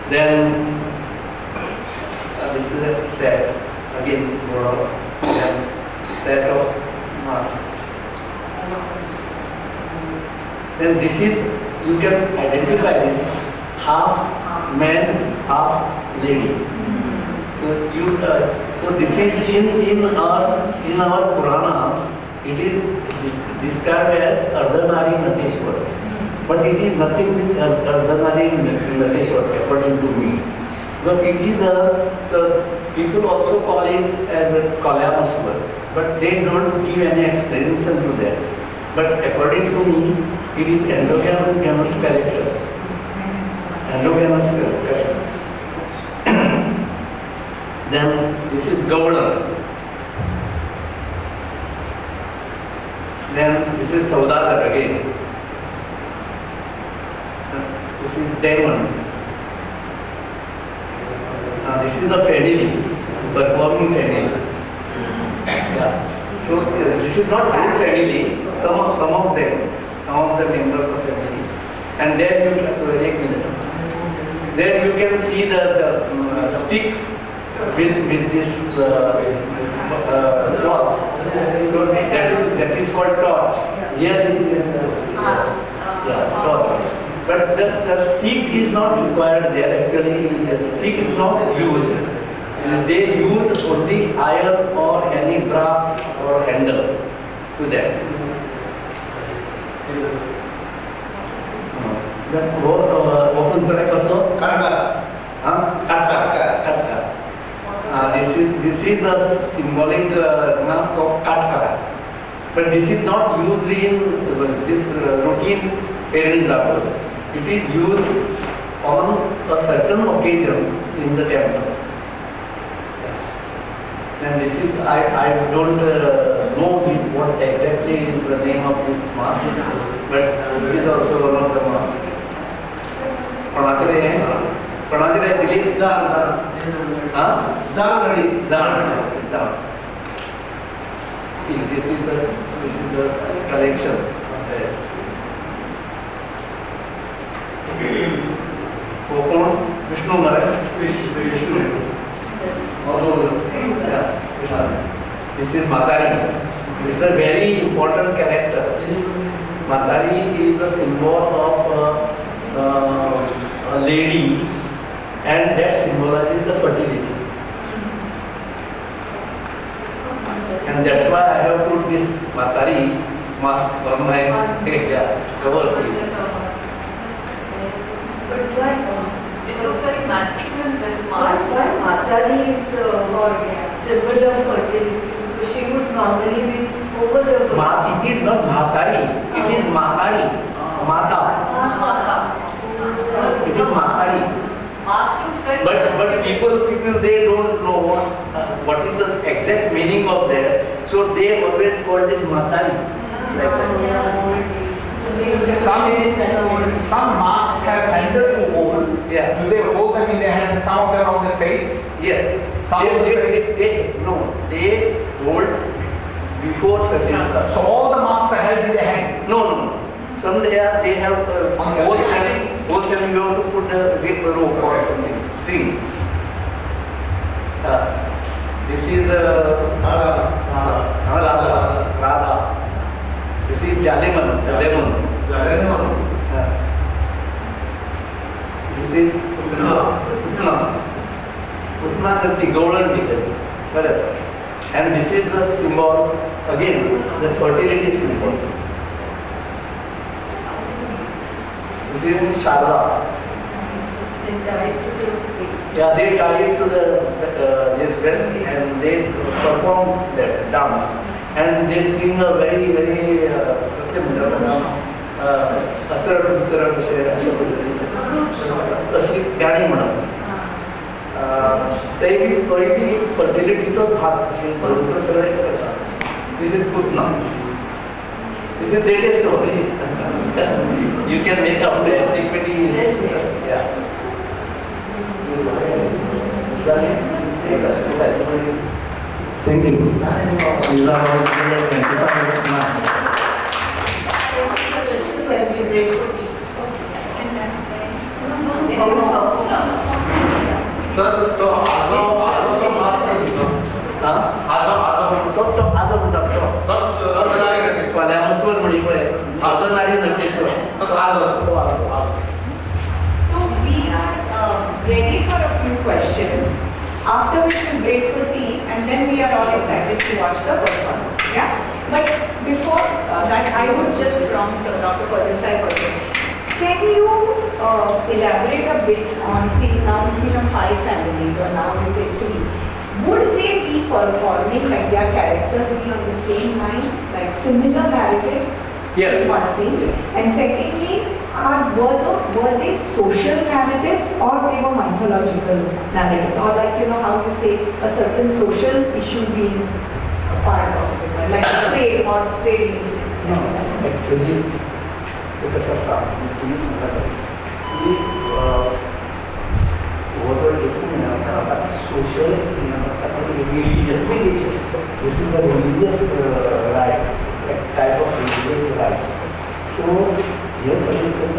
S10: Then this is a set, again Goa, and set of masks. Then this is, you can identify this, half man, half lady. So this is in our Puranas, it is described as Ardhanari Nateshwar. But it is nothing with Ardhanari Nateshwar according to me. But it is People also call it as a Kalyamaswar, but they don't give any explanation to that. But according to me, it is endogamous character. Endogamous character. Then this is governor. Then this is Saudagar again. This is Demon. This is the family, performing family. Yeah. So this is not whole family. Some of them, some of the members of family. And there you can Then you can see the stick with this torch. So that is called torch. Here is torch. But the stick is not required there. Actually, the stick is not used. They use only iron or any brass or handle to that. This is the symbolic mask of Katkara. But this is not used in this routine Pandurang. It is used on a certain occasion in the temple. And this is, I don't know what exactly is the name of this mask, but this is also one of the masks. Pranacharya Dilip? See, this is the collection. Vishnu Maharaj. This is Matari. This is a very important character. Matari is a symbol of a lady, and that symbolizes the fertility. And that's why I have put this Matari mask on my cover page.
S7: But why?
S12: It looks very masculine, this
S7: Why Matari is symbol of fertility? Because she would normally be over the
S10: It is not Matari, it is Matari. Mata. It is Matari. But people they don't know what is the exact meaning of that. So they always call this Matari. Like
S11: Some masks have handle to hold.
S10: Yeah.
S11: Do they hold them in their hand and some of them on their face?
S10: Yes.
S11: Some of the face.
S10: They hold before this.
S11: So all the masks are held in their hand.
S10: No. Some they have holes and you have to put the rope or something, string. This is Radha. This is lemon. This is Putna is the golden ticket. And this is the symbol, again, the fertility symbol. This is Sharda. They tie it to this breast and they perform that dance. And they sing a very, very गाणी म्हणत ते fertilityचा भाग सगळे करतात. This is Putna. This is latest story. You can make up the antiquity. Yeah. Thank you. These are all 25 marks.
S4: Sir तो आजो mask
S10: आजो म्हणतात तो कल्याणेश्वर म्हणी पळय Ardhanari Nateshwar
S12: So we are ready for a few questions, after which we'll break for tea and then we are all excited to watch the performance. Yeah? But before that, I would just prompt Dr. PhalDessai person. Can you elaborate a bit on, see now 5 families or now you say 3. would they be performing, like their characters be on the same lines, like similar narratives?
S10: Yes.
S12: Is one thing.
S10: Yes.
S12: And secondly, were they social narratives or they were mythological narratives? Or like, how to say a certain social issue being a part of it, like a trade or trading.
S10: No, actually, because of police he over social, religious. This is the religious right, type of religious rights. So, yes, religious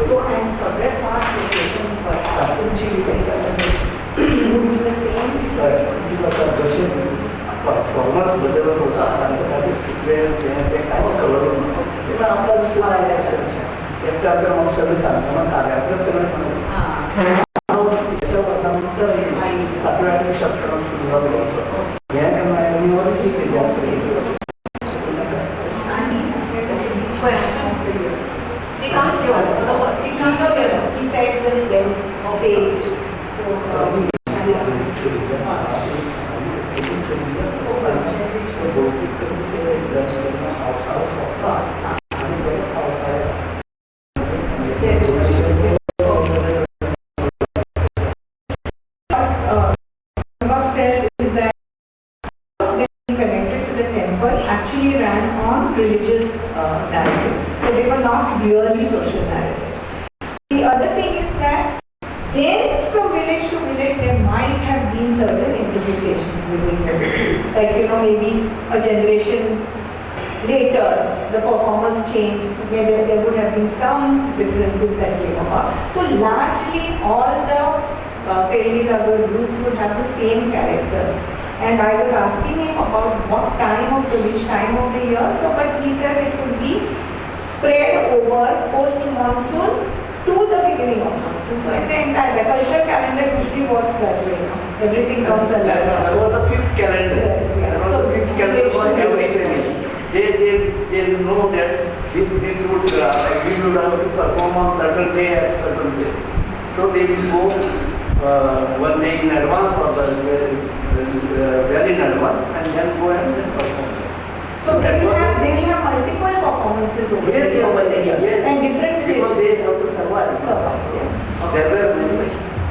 S12: So, and separate parts locations perhaps would be the same
S10: जसे performance बदलत होता आणि त्याचे sequence हे काय colour होतं आपला दुसरा एकटा आपल्या मग सगळं सांगताना कार्यातलं सगळं सांगतो सातव्या आठव्या शतकात सुरुवात होतं या कारणाने ठीक आहे जास्त
S12: question of the year. They can't hear. They can't hear. He said just then, say it. So, says is that they connected to the temple actually ran on religious narratives. So they were not really social narratives. The other thing is that then from village to village there might have been certain interpretations within them. Like, maybe a generation later the performance changed, where there would have been some differences that came about. So largely all the PhalDessai groups would have the same characters. And I was asking him about which time of the year, but he says it would be spread over post-monsoon to the beginning of monsoon. So at the entire, the cultural calendar usually works that way. Everything comes alive.
S10: There was a fixed calendar.
S12: So
S10: fixed calendar for every family. They know that this would we would have to perform on certain day at certain place. So they will go 1 day in advance or very in advance and then go and then perform.
S12: So they will have multiple performances over
S10: Yes,
S12: and different
S10: because they have to survive.
S12: Yes.
S10: There were many.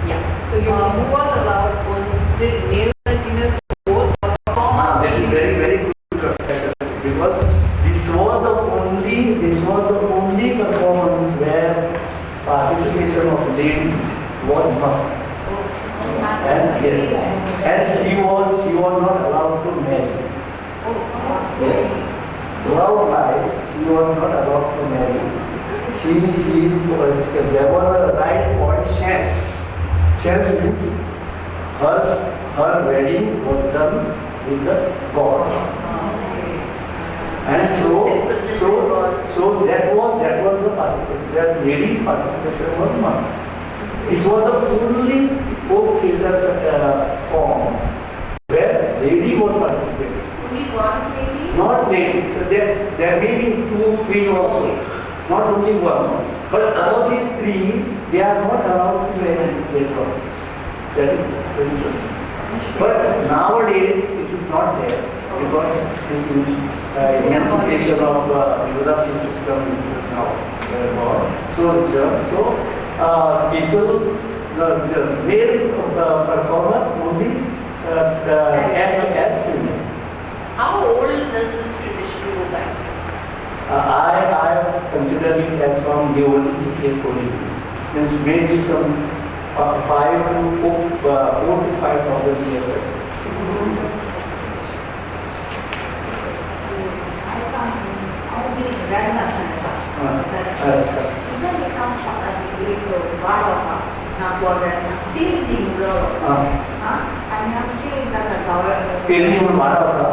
S2: Yeah. So who was allowed was it male and female both perform?
S10: That is very, very good question because this was the only performance where participation of lady was must. And yes, and she was not allowed to marry. Yes. Throughout life, she was not allowed to marry. There was a right called chance. Chance means her wedding was done with the God. And so that was the participation. That ladies' participation was must. This was the only folk theatre form where lady was participating.
S12: Only one lady?
S10: Not lady. So there may be 2, 3 also. Not only one. But all these 3, they are not allowed to play for. That is very interesting. But nowadays it is not there because this emancipation of university system is now more. So people, the male performer only act as female.
S2: How old does this tradition go back?
S10: I am considering it as from the old Koli. Means maybe some 4 to 5,000 years ago. पेरणी म्हणून वाडा असा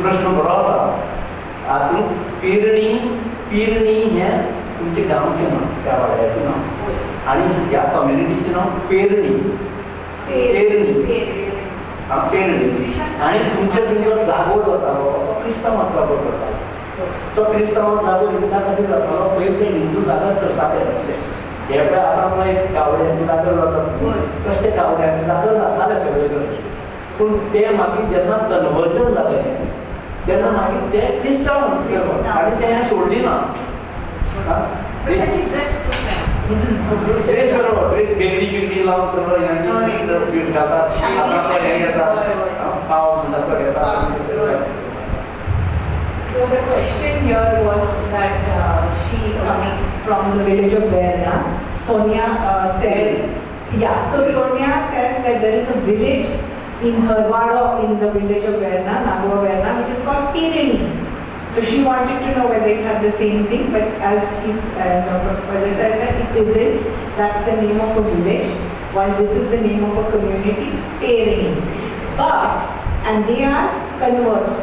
S10: प्रश्न बरो आसा. हातूंत पेरणी हें तुमचें गांवचें नांव, त्या वाड्याचें नांव, आनी ह्या कम्युनिटीचें नांव पेरणी. पेरणी आनी तुमचे थंयचो जागो जातालो तो क्रिस्तांवांक जागो जातालो. तो क्रिस्तांवांक जागो हिंदूं खातीर जातालो, पयलीं ते हिंदू जागर करताले आसले. हे पळय आतां पळय गावड्यांचे जागर जातात, तशे ते गावड्यांचे जागर जाताले सगळे कडेन. पूण ते मागीर जेन्ना कन्वर्जन जालें तेन्ना मागीर ते क्रिस्तांव आनी ते सोडली ना. ड्रेस बरोबर, ड्रेस बेगडी बिगडी लावन सगळं हें घालतात, आतां हें घेतात, पाव म्हणटा तो घेतात.
S12: So the question here was that she is coming from the village of Verna. Sonia says, so Sonia says that there is a village in Harwada in the village of Verna, Nagua Verna, which is called Tirani. So she wanted to know whether it had the same thing, but as Dr. PhalDessai said, it isn't. That's the name of a village, while this is the name of a community, it's Tirani. And they are converts.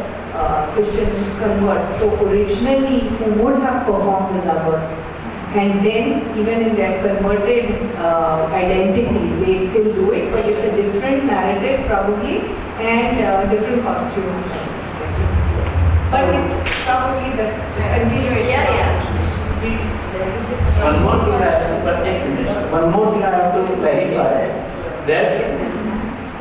S12: Christian converts. So originally who would have performed the Zabar, and then even in their converted identity they still do it, but it's a different narrative probably and different costumes. But it's probably the continuation.
S10: One more thing I have to clarify, that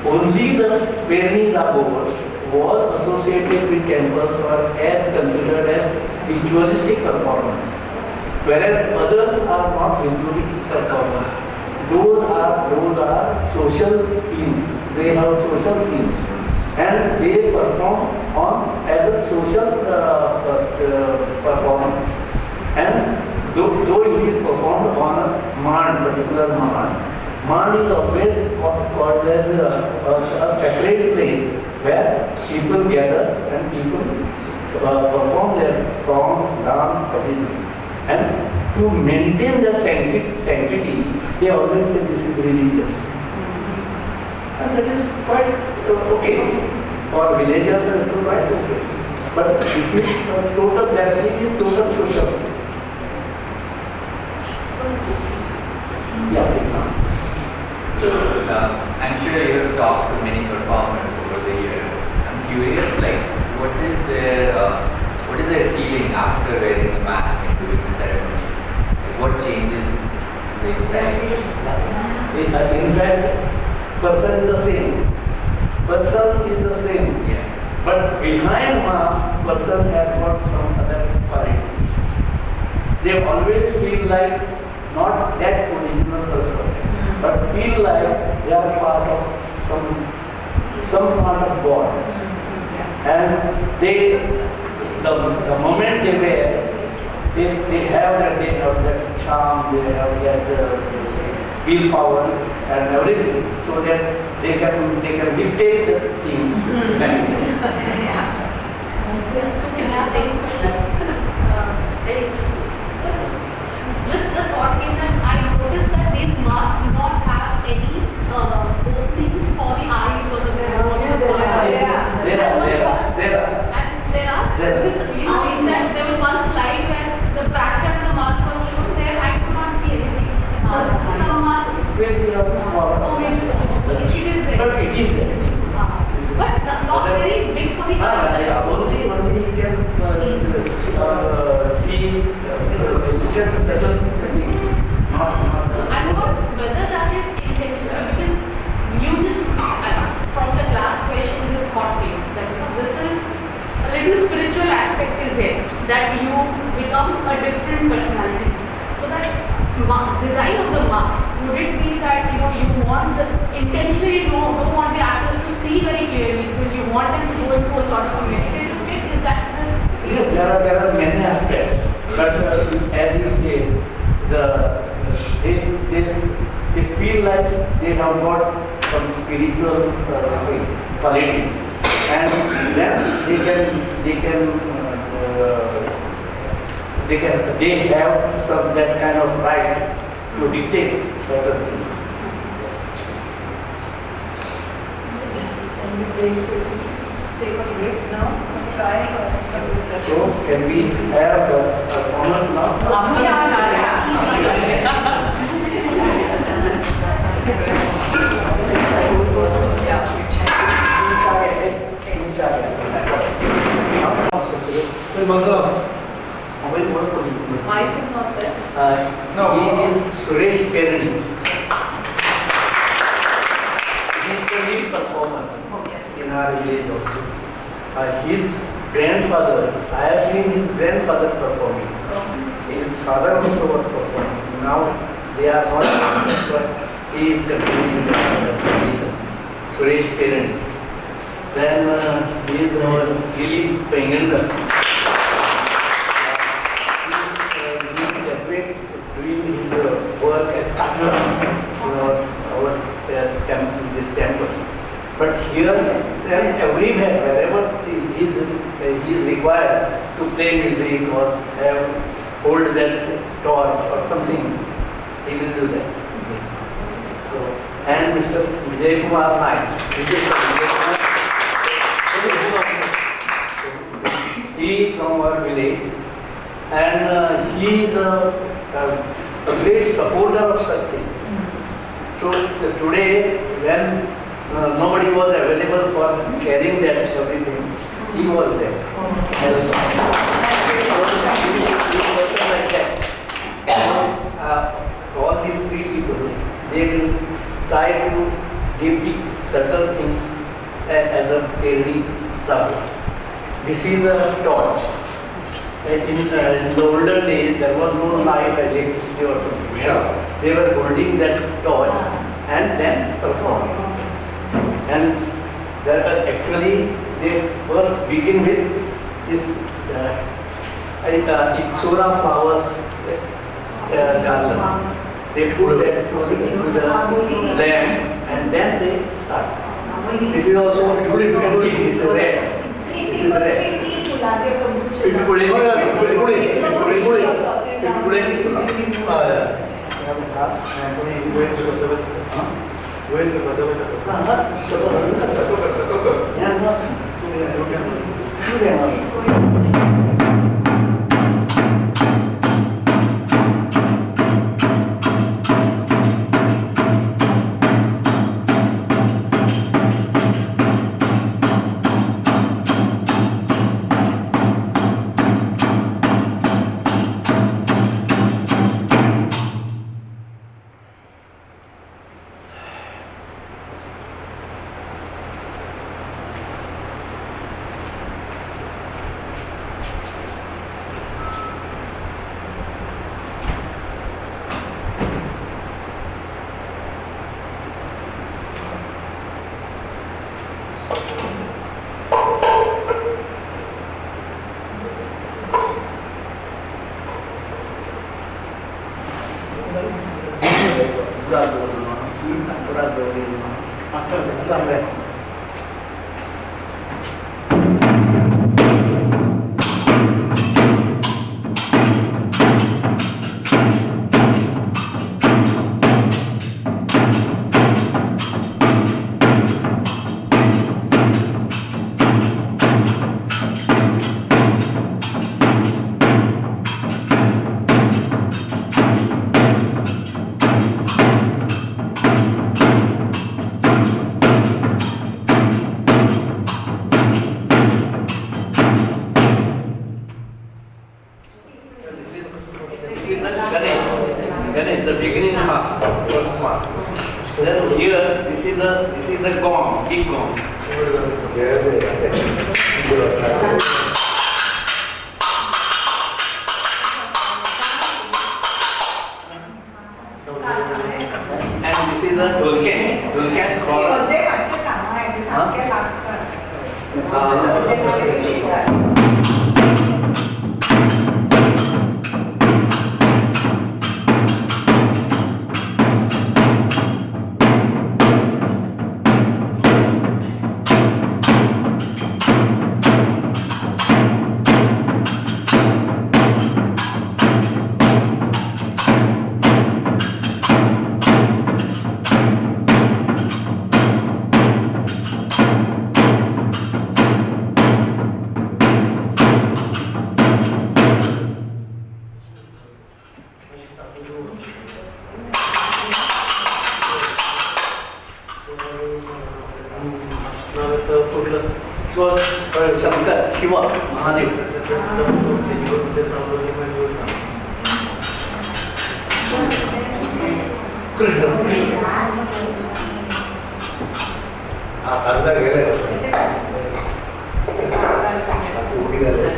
S10: only the Perni Zabar was associated with temples or as considered as ritualistic performance, whereas others are not ritualistic performance. Those are social themes. They have social themes, and they perform as a social performance. And though it is performed on a particular Mand is always called as a sacred place where people gather and people perform their songs, dance, everything. And to maintain their sanctity, they always say this is religious. And that is quite okay. For villagers, it's quite okay. But this is total, that is total social. Yeah, please.
S8: So, I'm sure you have talked to many performers over the years. I'm curious, like, what is their feeling after wearing the mask and doing the ceremony? Like, what changes the inside?
S10: In fact, person is the same.
S8: Yeah.
S10: But behind mask, person has got some other qualities. They always feel like not that original person, but feel like they are part of some part of God. And the moment they wear, they have that charm, they have that willpower and everything, so that they can dictate the things.
S3: Just the thought came that I noticed that these masks do not have any openings for the eyes or the nose.
S10: There are.
S3: And there are? Because you know, is that there was one slide where the backside of the mask was shown. There I could not see anything. Some masks. Oh, maybe so. So it is there.
S10: But it is there.
S3: But not very big for the eyes.
S10: Only you can see certain things.
S3: I thought whether that is intentional, because you just, from the last question, this thought came that this is a little spiritual aspect is there, that you become a different personality. So that design of the mask, would it be that you want intentionally don't want the actors to see very clearly because you want them to go into a sort of a meditative state? Is that the...
S10: Yes, there are many aspects, but as you say, they feel like they have got some spiritual qualities, and then they have some that kind of right to dictate certain things.
S7: Take a break now.
S10: So can we have performance now?
S7: Mike is not there.
S11: No.
S10: He is Suresh Perani. He is the lead performer in our village also. His grandfather, I have seen his grandfather performing. His father also was performing. Now they are not performers, but he is continuing the tradition. Suresh Perani. Then he is our Dilip Pengankar. Doing his work as partner in our this temple. But here and everywhere, wherever he is required to play music or hold that torch or something, he will do that. So, and Mr. Vijay Kumar Naik, he is from our village, and he is a great supporter of such things. So today, when nobody was available for carrying that everything, he was there. Person like that. All these three people, they will try to depict certain things as a very trouble. This is a torch. In the older days, there was no light, electricity or something. They were holding that torch and then performing. And there are actually, they first begin with this Ixora flowers garland. They put that into the lamp and then they start. This is also, you can see, this is red. This is red. Ganesh, the beginning mask, first mask. Then here, this is the gong, big gong. And this is the dhulken. Dhulken is called. Shankar Shiva Mahadev
S4: चांगला गेलाय उडी झाले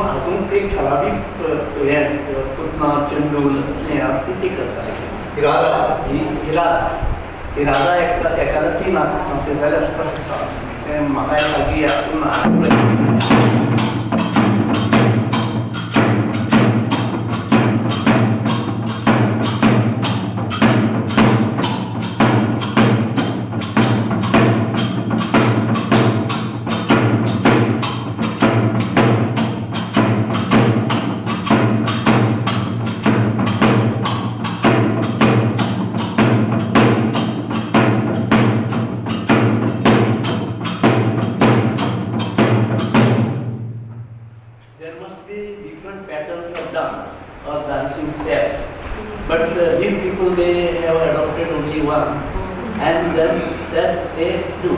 S10: हातून काही ठराविक पुतना चेंडूल असले असते ते करतात ही राधा एकाला 3 हात जाल्यार आसपास ते म्हाका सारकी हातून these people they have adopted only one and then that they do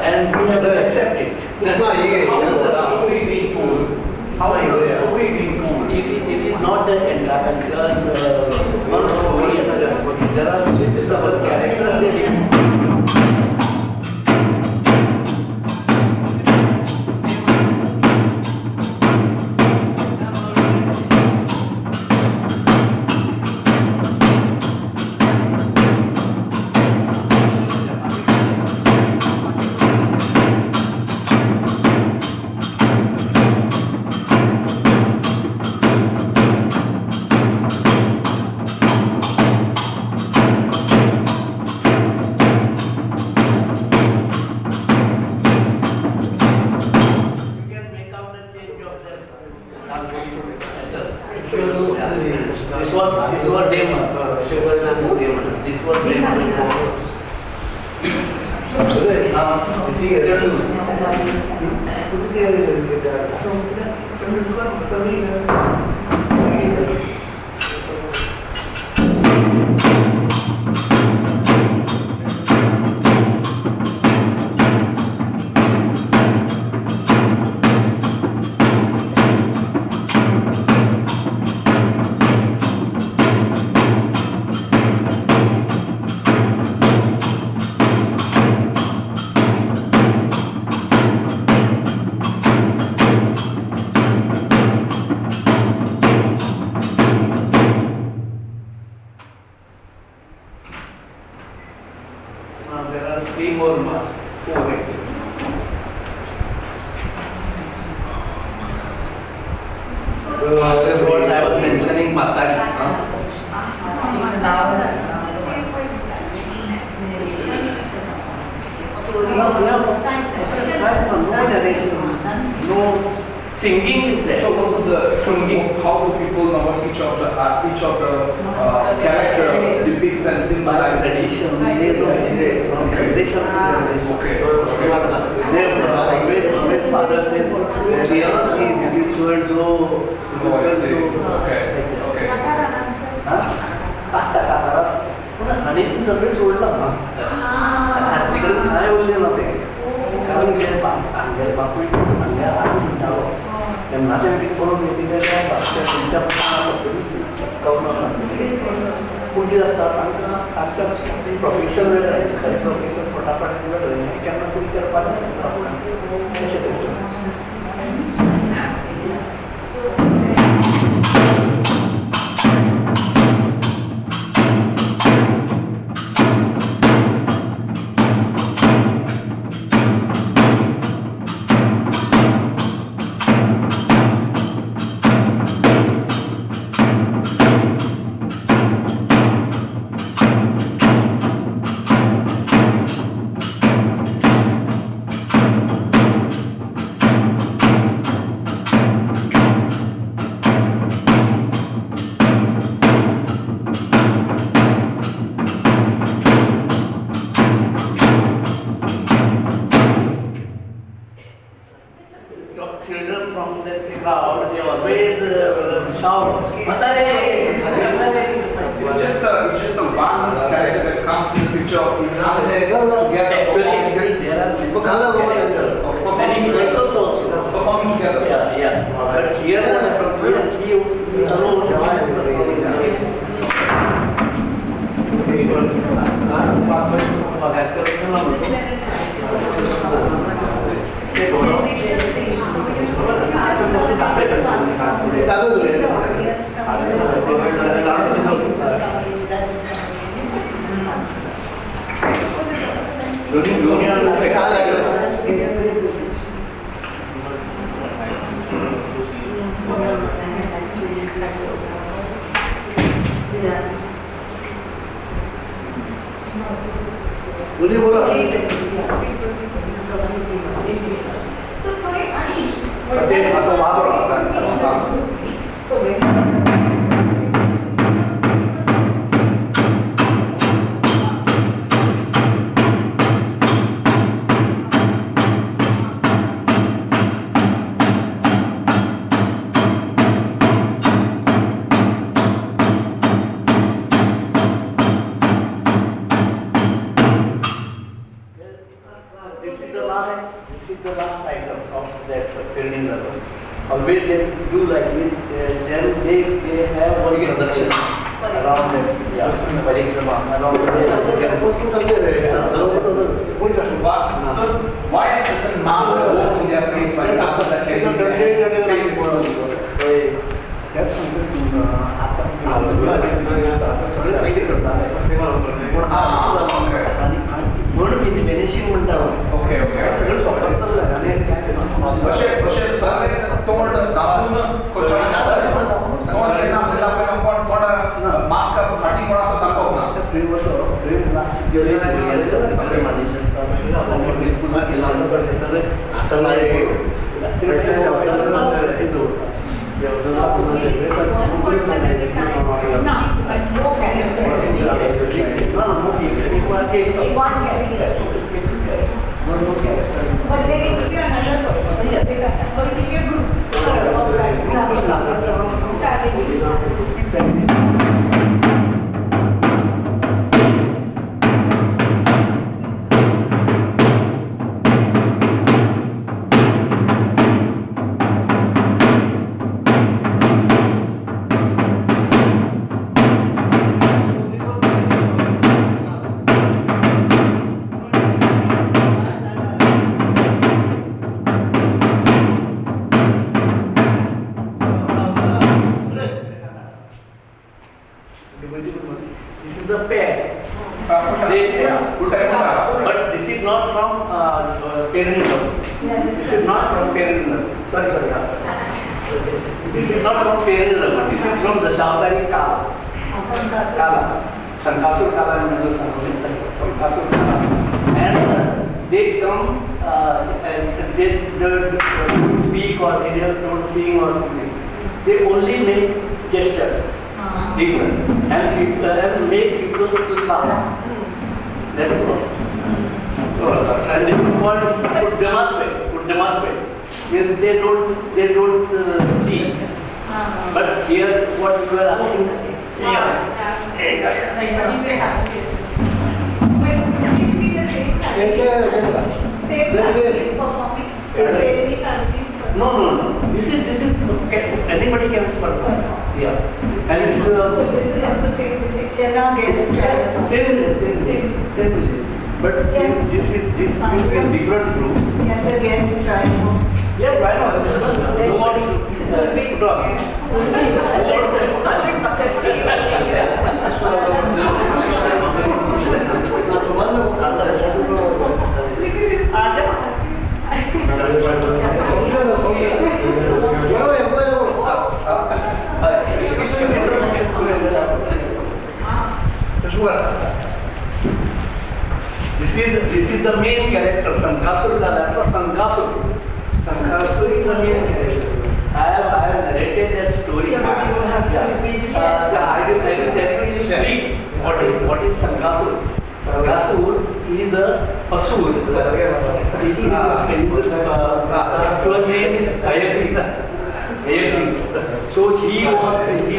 S10: and we have to accept it. How is the story being told? How is the story being told? It is not the entire one story as such. There are several characters that this was demon. This was demon. There are 3 more masks. That's what I was mentioning, Matari. No narration, no singing is there.
S11: So the singing, how do people know what each of the character depicts and symbolizes?
S10: Tradition, tradition. Okay. Their father said, this is so and so.
S11: Okay.
S10: असता पण आणि ती सगळे सोडलं ना तिकडे काय बोलले ना ते कारण आमच्या बापू आमच्या आजी म्हणटालो तेन्ना तेंची पळोवन घेतिल्ले तुमच्या पद्धती शिकवण पूण कितें आसता तांकां आजकाल प्रोफेशन खरें प्रोफेशन फटाफट केन्ना तरी करपाक अशें तें
S8: Shout. Matare.
S11: It's just a one character that comes in the picture of Islam.
S8: Actually, there are many persons also
S11: performing together.
S8: Yeah. But here, he alone.
S9: So sorry, Ani.
S7: So when
S8: This is the last item of that building level. Always they do like this, then they have one production around that, around
S11: Why is certain mask in their face like that?
S10: That's something
S8: म्हणून मी ते managing म्हणतात
S11: Okay.
S8: सगळं स्वतः चाललंय आणि काय
S11: असे सगळे तोंड दाबून तोंड लेना आपल्याला आपण कोण तोंड मास्क फाटी कोण असं दाखवत ना
S8: 3 वर्ष 3 लाख गेले सगळे माझे आपण बिलकुल केलं असं करते सगळे आता
S9: But they will give you another sort. So it will be a group of that
S8: This is the pair. But this is not from parental. This is not from parental. Sorry. This is not from parental. This is from the Shavdari Kala. Sankasur Kala is Sankasur Kala. And they come, they don't speak or they don't sing or something. They only make gestures. Different. And make people to laugh. That is all. And this is called Uddamatve. Means they don't see. But here what you are asking.
S9: Like if they have cases. But it will be the same family. Same family is performing. Very families.
S8: No. This is anybody can perform. Yeah. And this is
S9: So this is also same village.
S8: same village. But this group is different group.
S7: can the guests try more?
S8: Yes, why not? Who wants to talk? Who wants This is the main character. Sankasur is Sankasur. Sankasur is the main character. I have narrated that story. I will tell you in brief what is Sankasur. Sankasur is a Asur. His actual name is Ayati.
S10: So he was he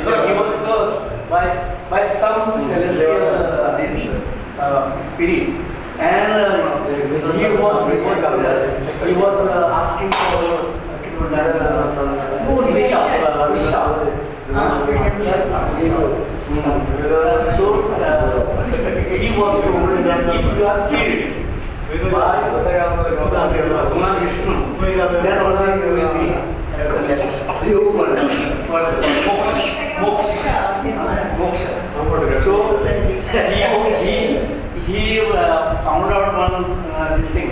S10: was cursed by some celestial spirit, and he was asking for so he was told that if you are killed by Bhagwan Vishnu, then only you will be moksha. So he found out one this thing.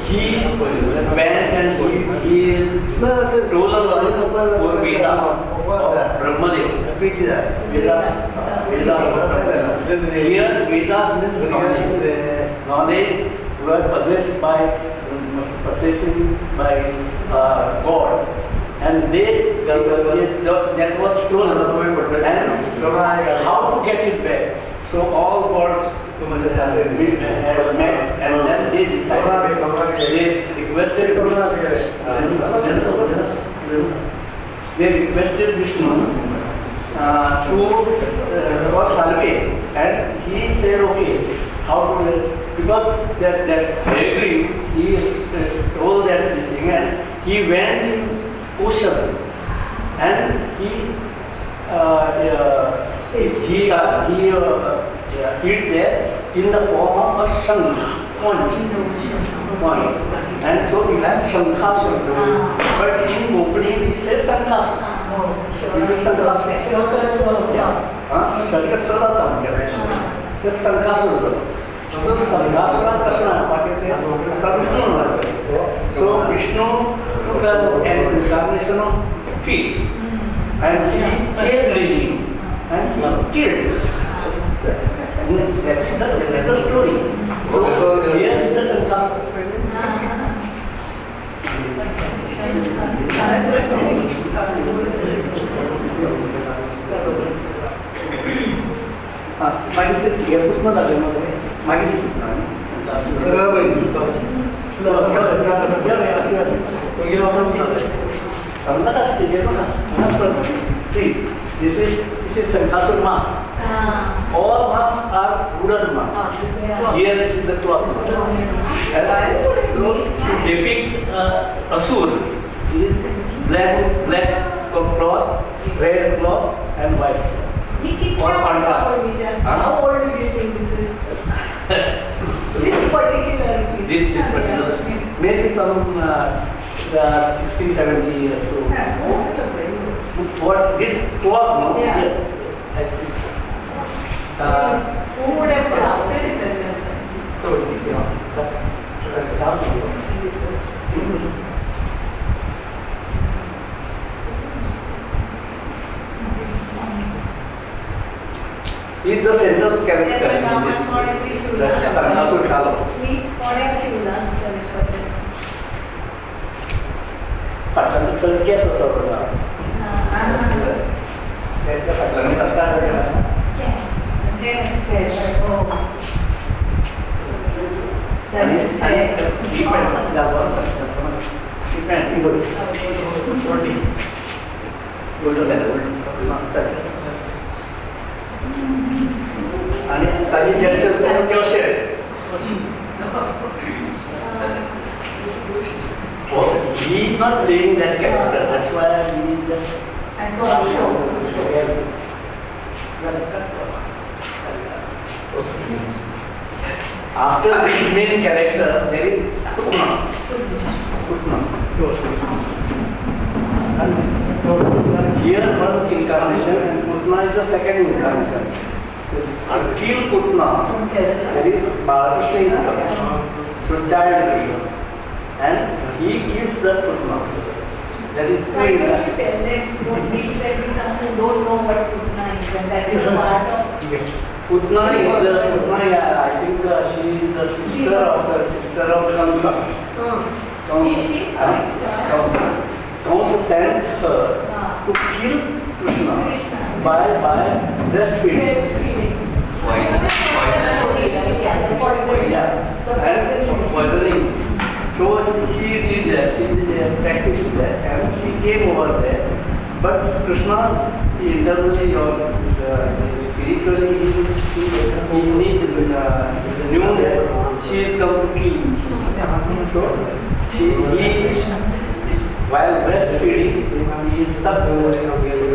S10: He went and he told the Vedas of Brahmadev. Vedas. Here Vedas means knowledge were possessed by gods, and that was stolen. And how to get it back? So all gods met, and then they decided. They requested Vishnu for survey, and he said, okay, how to, because that agree, he told that this thing, and he went in ocean, and he hid there in the form of a sponge. And so he has Shankasur. But in Konkani we say Sankasur. This is Sankasur. Shankasuratam. This is Sankasur. So Sankasura Krishna, so Vishnu took an incarnation of fish, and he chased him and he killed. That is the story. So here is the Sankasura. See, this is Sankasura mask. All masks are wooden masks. Here this is the cloth mask. And so to depict Asur is black cloth, red cloth, and white cloth. Or contrast.
S12: How old do you think this is? This particular
S10: This particular, maybe some 60, 70 years old. What this cloth? No?
S12: Yeah.
S10: Yes, I think so.
S12: Who would have crafted it then?
S10: So he is the central character in this. That's Sankasura Kala. Patana Sarkya Sasavana. And that is just a Joseph. He is not playing that character. That's why he just. After this main character, there is Putna. Here one incarnation and Putna is the second incarnation. To kill Putna, there is Balakrishna is coming. So child Krishna. And he kills the Putna. That is
S12: Why don't you tell them, don't meet them some who don't know what Putna is, and that's a part of.
S10: Putna is I think she is the sister of Kamsa. Kamsa sent her to kill Krishna. by breastfeeding. Yeah, and poisoning. So she did that, she practiced that, and she came over there. But Krishna internally or spiritually, he knew that she is come to kill him. So he while breastfeeding, he sucked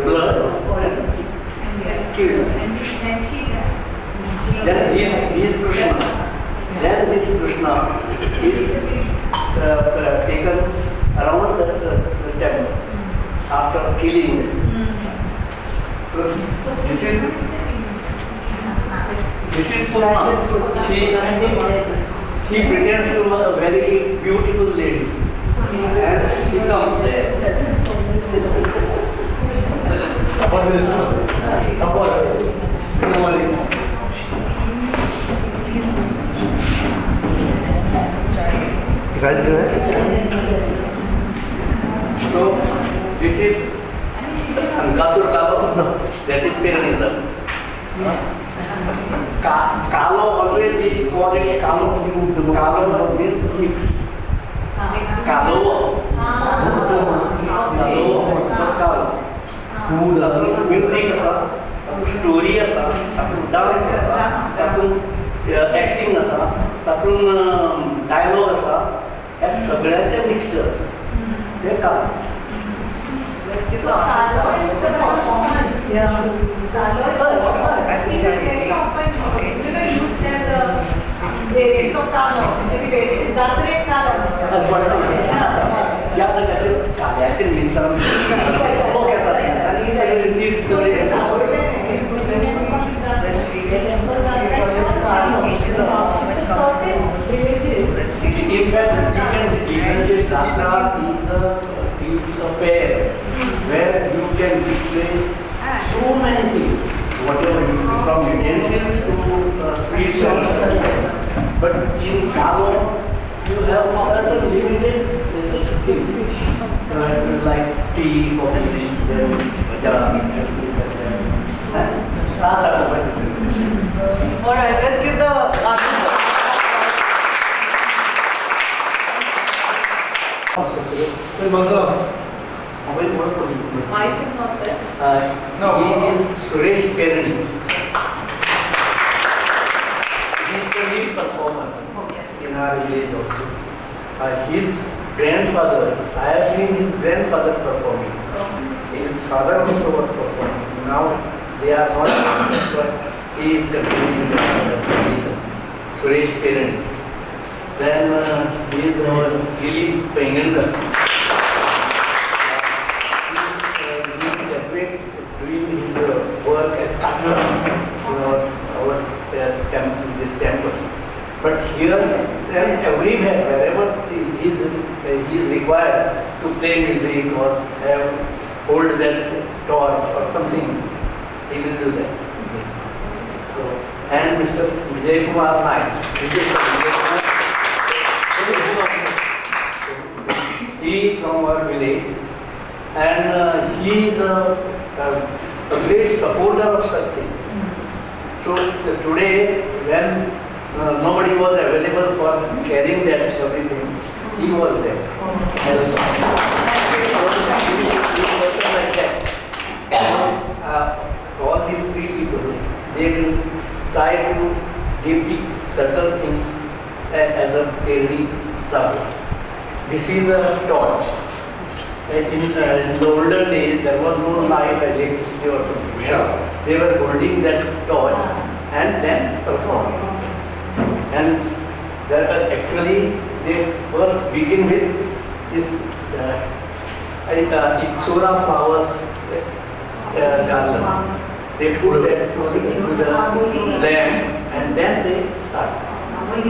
S10: blood and killed her. Then he is Krishna. Then this Krishna is taken around the temple after killing it. So this is Purna. She pretends to be a very beautiful lady, and she comes there. So this is Sankasur Kalo, that is Pyramidal. Kalo always we call it Kalo. Kalo means mix. Kalo. Music asa, story asa, dance asa, acting asa, dialogue asa, या सगळ्याचे mixture ते काम.
S12: So Kalo is the performance.
S6: Yeah.
S12: Kalo is the performance. It is very often used as a lyrics of Kalo. Jatret Kalo.
S10: या त्याच्यातील काल्याचे निमित्तानं हो घेतात आणि ही सगळी नीट सगळी in fact, you can differentiate Rashtra is a fair where you can display so many things, whatever you from utensils to sweets and but in Kalo, you have certain limited things like tea, coffee, then jars,
S7: All right, let's give the
S12: Mic is not there.
S10: No, he is Suresh Perani. He is the lead performer in our village also. His grandfather, I have seen his grandfather performing. His father also was performing. Now they are not, but he is continuing the tradition. Suresh Perani. Then he is our Dilip Pengankar. Doing his work as cutter in our this temple. But here and everywhere, wherever he is required to play music or hold that torch or something, he will do that. So, and Mr. Vijay Kumar Naik, he is from our village, and he is a great supporter of such things. So today, when nobody was available for carrying that everything, he was there. Person like that. All these three people, they will try to depict certain things as a very trouble. This is a torch. In the older days, there was no light, electricity or something. They were holding that torch and then performing. And there actually, they first begin with this Ixora flowers garland. They put that into the lamp and then they start.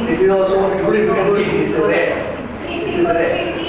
S10: This is also, you can see this is red. This is red.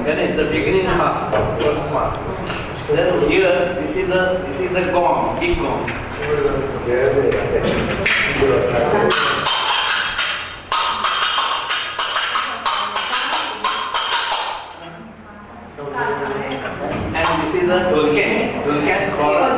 S10: Ganesh, the beginning mask, first mask. Then here, this is the gong, big gong. And this is the dulken. Dulken's collar.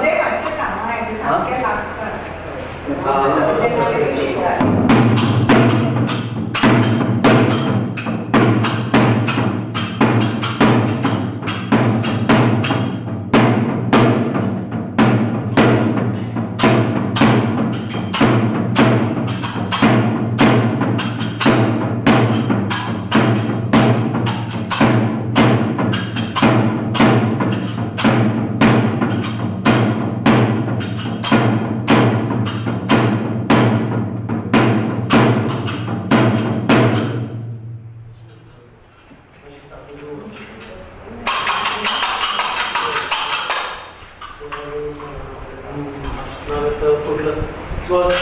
S10: This was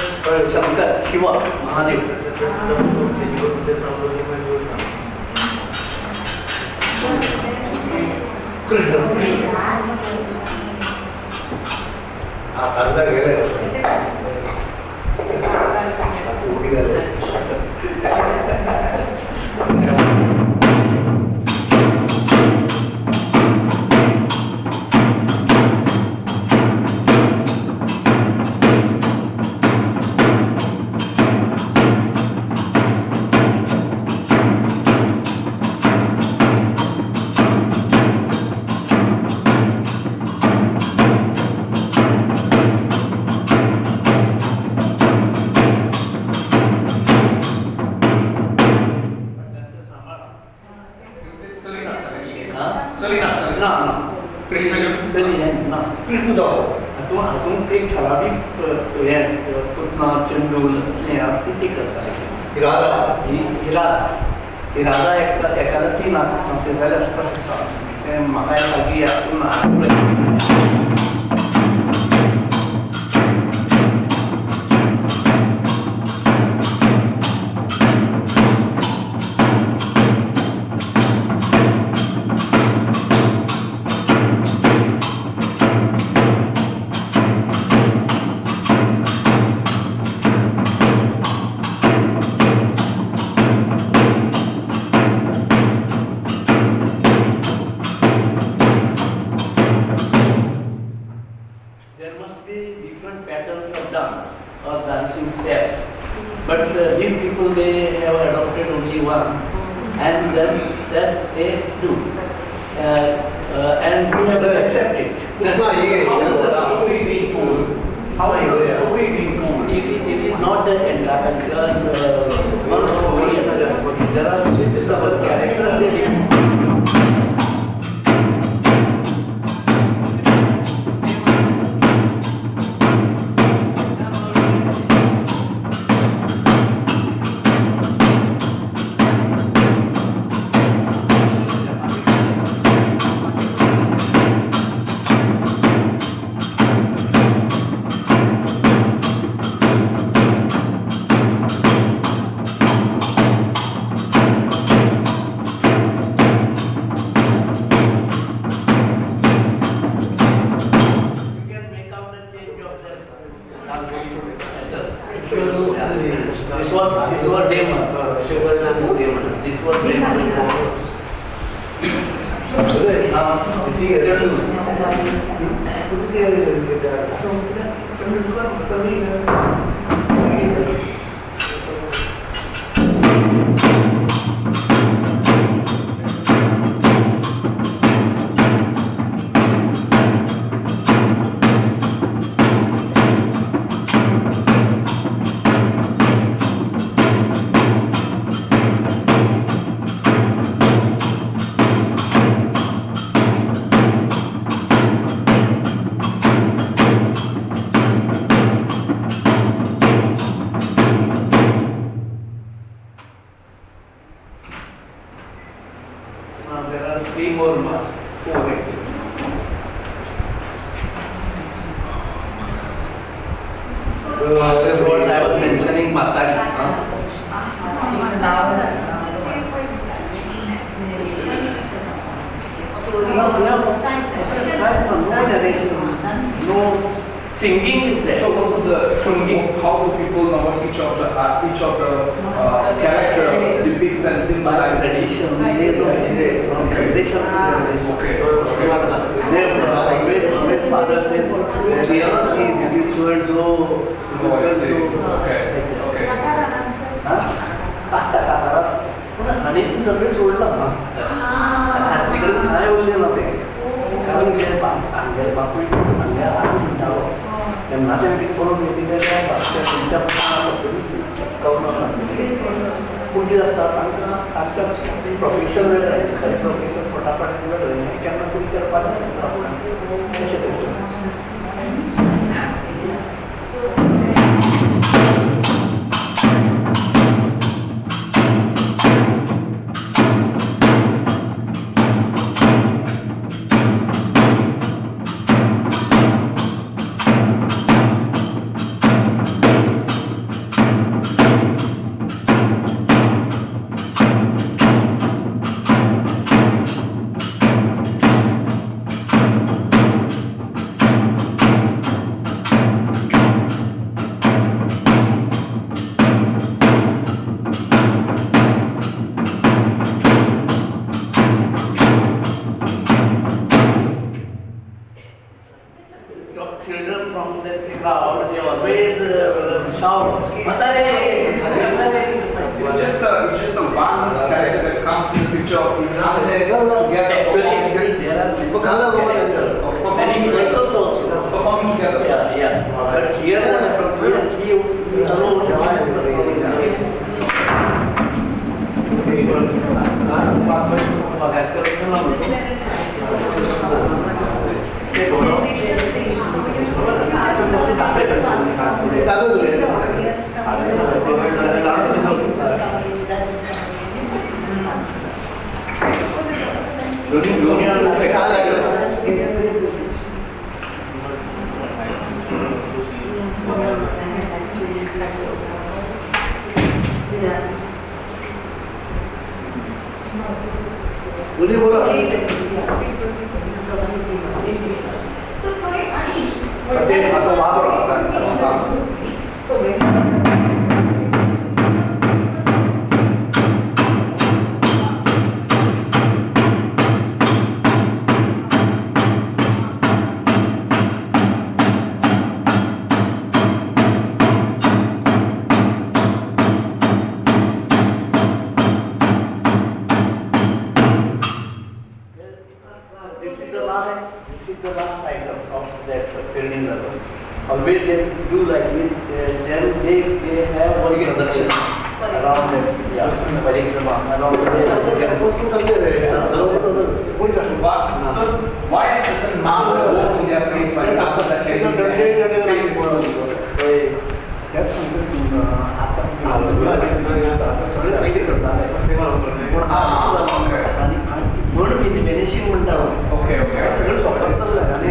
S10: Shankar, Shiva, Mahadev. हातून एक ठराविक हें पुतना चेंडूल असलें आसता ती करता इरादा एकाला 3 हात जाल्यार स्पश्ट तें म्हाका सारकी हातून and then that they do. And we have to accept it. How is the story being told? How is the story being told? It is not the entire one story as such. There are several characters they This was demon. This was demon. This is 3 more mass overhead. That's what I was mentioning, Matari. No narration, no singing is there.
S11: So the singing, how do people know what each of the character depicts and symbolizes?
S10: Tradition, tradition. Their father said, this is so and so, this is so and so.
S11: Okay.
S10: Asta kataras, पण आणि ती सगळे सोडलं ना तिकडे काय बोलले ना ते कारण अंजल बापू अंजल आज म्हणटालो त्यांना त्यांनी करून घेतलेल्या त्या तुमच्या पद्धती पूण कितें आसता तांकां आजकाल प्रोफेशन वेगळें आहे खरें प्रोफेशन फटाफट वेगळें केन्ना तरी करपाचें तशें तशें children from the crowd, they always shout, Matare!
S11: It's just a one character that comes in the picture. It's not together.
S10: Actually, there are many persons also
S11: performing together.
S10: Yeah. But here, he alone. This is the last item of that building level. Always they do like this, then they have one production around that, around
S11: Why is certain master work in their face like that can
S10: that's something म्हणून मी ते managing म्हणटा
S11: okay
S10: सगळं स्वतः चाललं आणि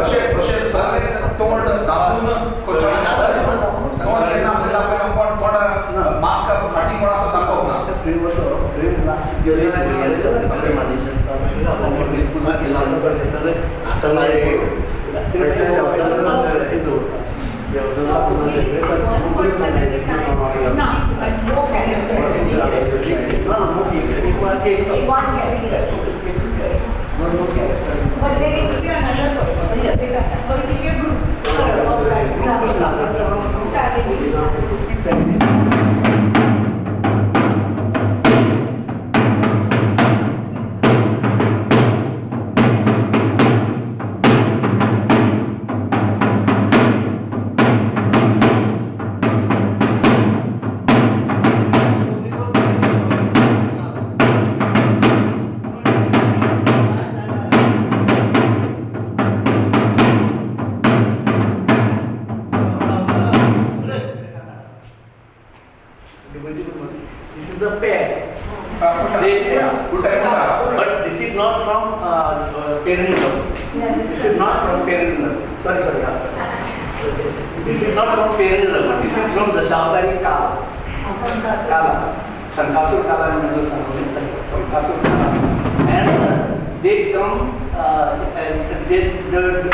S11: अशें sir तोंड दाखवून तोंड केन्ना आपल्याला आपण कोण मास्क फाटी कोण असं दाखवना
S10: 3 वर्ष 3 लास्ट गेले सगळे मांडिल्ले असतात आपण बिलकुल केला असं सगळे
S12: But they need to be another so it will be a group of
S10: This is the pair. But this is not from parental. This is not from parental. Sorry. This is not from parental. This is from the Dashavtari Kala. Sankasur Kala means Sankasur Kala. And they come, they don't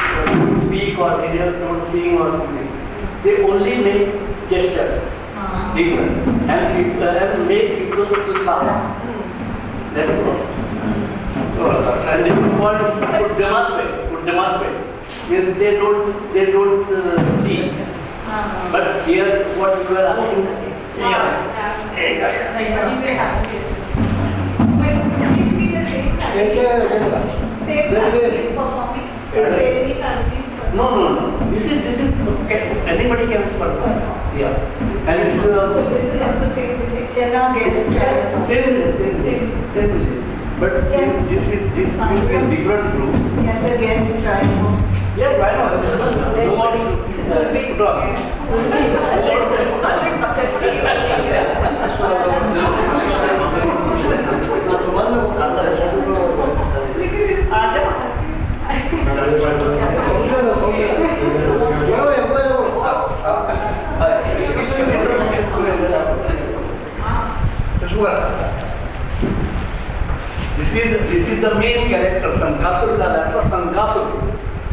S10: speak or they don't sing or something. They only make gestures, different, and make people to laugh. That is all. And this is called Uddamatve. Means they don't see. But here, what you are asking? No. This is anybody can perform. Yeah. And this is also same village. But since this group is different group.
S7: Can the guests try?
S10: Yes, why not? Who wants to talk? This is the main character. Sankasur Kala.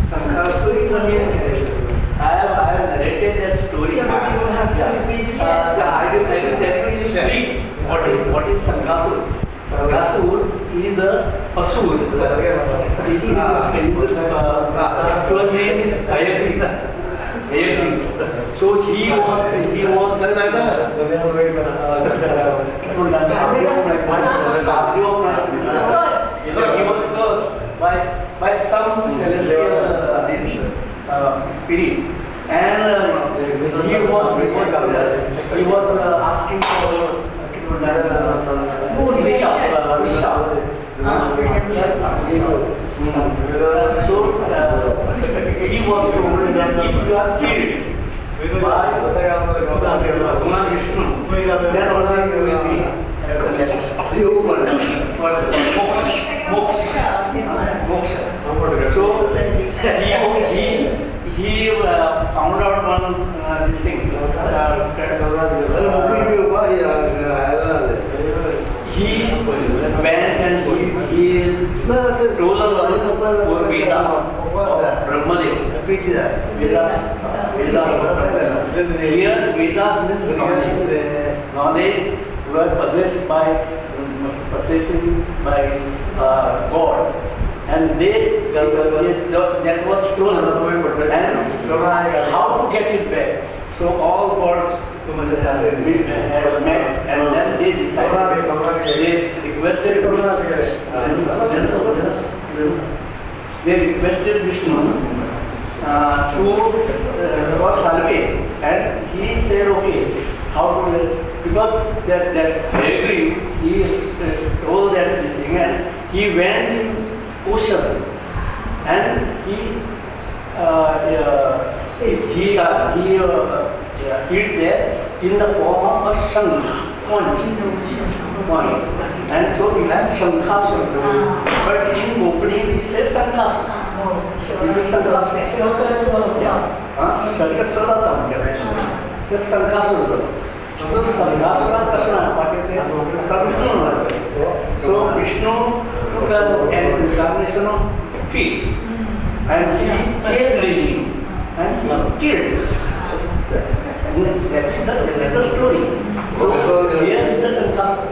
S10: Sankasur is the main character. I have narrated that story. I will tell you in brief what is Sankasur. Sankasur is a Asur. His actual name is Ayagri. So he was cursed by some celestial spirit, and he was asking for So he was told that if you are killed by Bhagwan Vishnu, then only you will be moksha. So he found out one this thing. He went and he told about Vedas of Brahmadev. Vedas. Here Vedas means knowledge were possessed by gods, and that was stolen. And how to get it back? So all gods had met, and then they decided. They requested Vishnu for salvage, and he said, okay, how to, because that Ayagri, he told that this thing, and he went in ocean, and he hid there in the form of a sponge. And so he has Shankasur. But in Konkani he says Sankasur. This is Sankasur. Shankasadatam. This is Sankasur. So Sankasura Krishna, Vishnu. So Vishnu took an incarnation of fish, and he chased him and he killed. That is the story. So here is the Sankasura.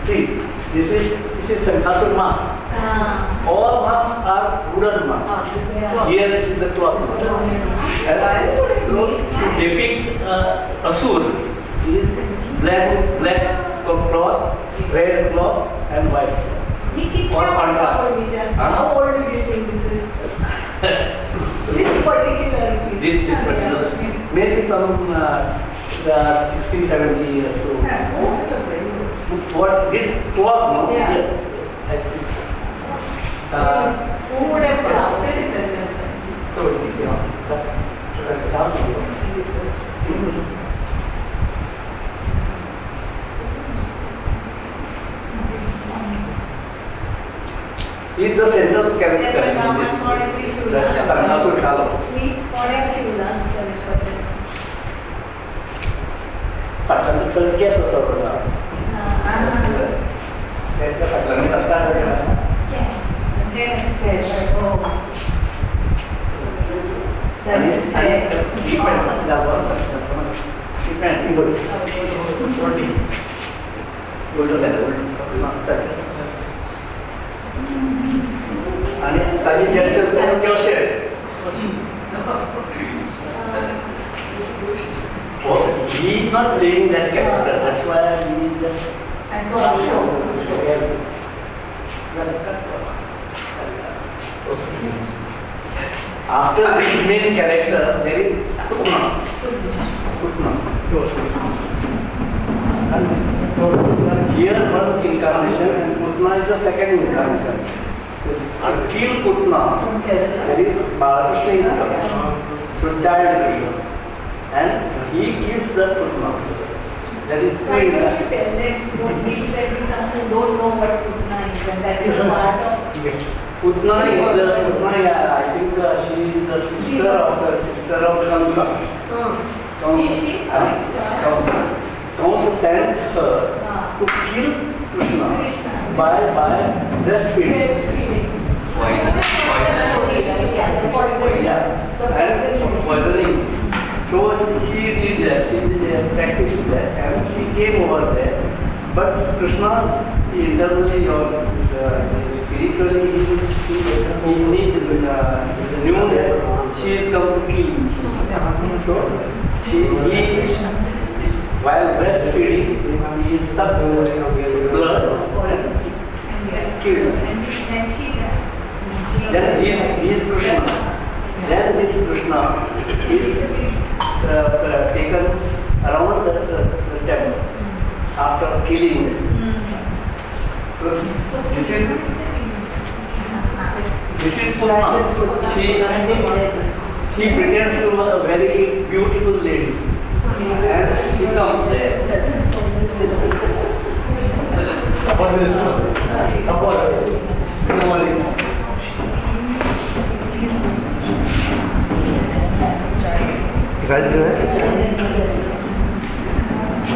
S10: See, this is Sankasur mask. All masks are wooden masks. Here this is the cloth. And so to depict Asur is black cloth, red cloth, and white. Or contrast.
S7: How old do you think this is?
S6: This particular.
S10: This particular, maybe some 60, 70 years old. What this clock? No?
S6: Yeah.
S10: Yes, I think so.
S6: Who would have crafted it?
S10: So he's the central character in this. That's Sangasul Kalo. फाटल्यान सगळे case आसा बघा त्या फाटल्यान करता आणि ताजी gesture करून ते अशें he is not playing that character. That's why he just. After this main character, there is Putna. Here one incarnation and Putna is the second incarnation. Until Putna, there is Balakrishna is coming. So child Krishna. And he gives the Putna. That is
S6: Why don't you tell them, don't give them some who don't know what Putna is, and that's a part of.
S10: Putna is the Putna. I think she is the sister of Kamsa. Kamsa sent her to kill Krishna by breastfeeding. And poisoning. So she did that, she practiced that, and she came over there. But Krishna internally or spiritually, he knew that she is come to kill him. So he while breastfeeding, he sucked blood and killed her. Then he is Krishna. Then this Krishna is taken around the temple after killing them. So this is Putna. She pretends to be a very beautiful lady, and she comes there.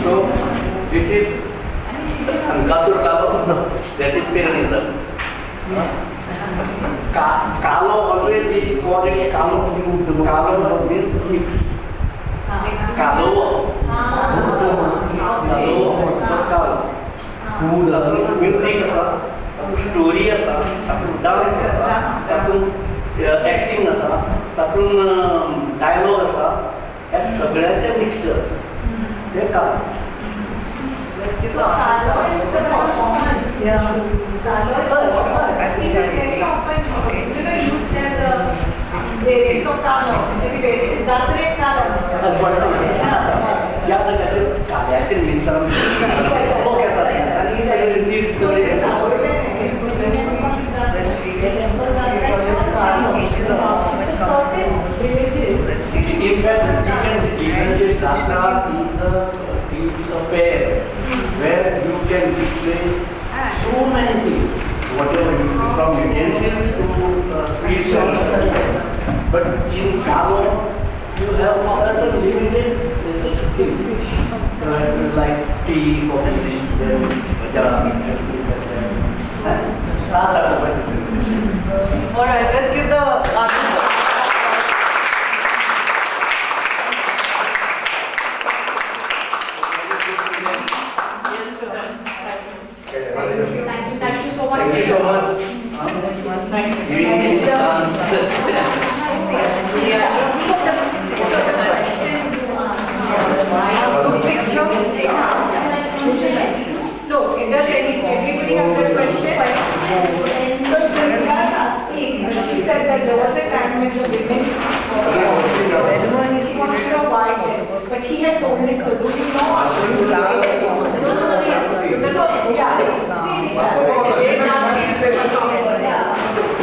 S10: So this is Sankasul Kalo, that is Pyramidal. Kalo always we call it Kalo. Kalo means mix. Kalo. Music asa, story asa, dance asa, acting asa, dialogue asa, या सगळ्याचे mixture ते Kalo.
S6: So Kalo is the performance. Kalo is the performance. It is very often, used as a variants of Kalo. Jatret Kalo.
S10: या त्याच्यातील काल्याचे निमित्तानं आणि सगळे release in fact, you can differentiate Rashtra is a fair where you can display so many things, whatever you from utensils to sweets and but in Kalo you have certain limited things like tea, coffee, then jars, and
S6: All right, let's give the artist.
S3: Thank you so much.
S10: Thank you so much. Giving me this chance.
S6: No, does everybody have a question? So Shreya was asking, she said that there was a time when the women but he had told it, so do you know?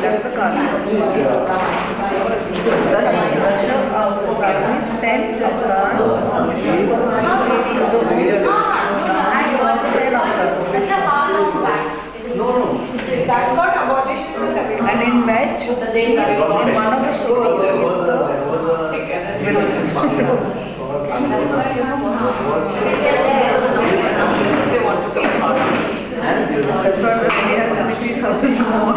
S7: That's the concept. Dasha Avtar, 10 avatars of
S6: That got abolished in the 70s.
S7: and in which in one of the stories there was the villain. That's why we have 23,000 more.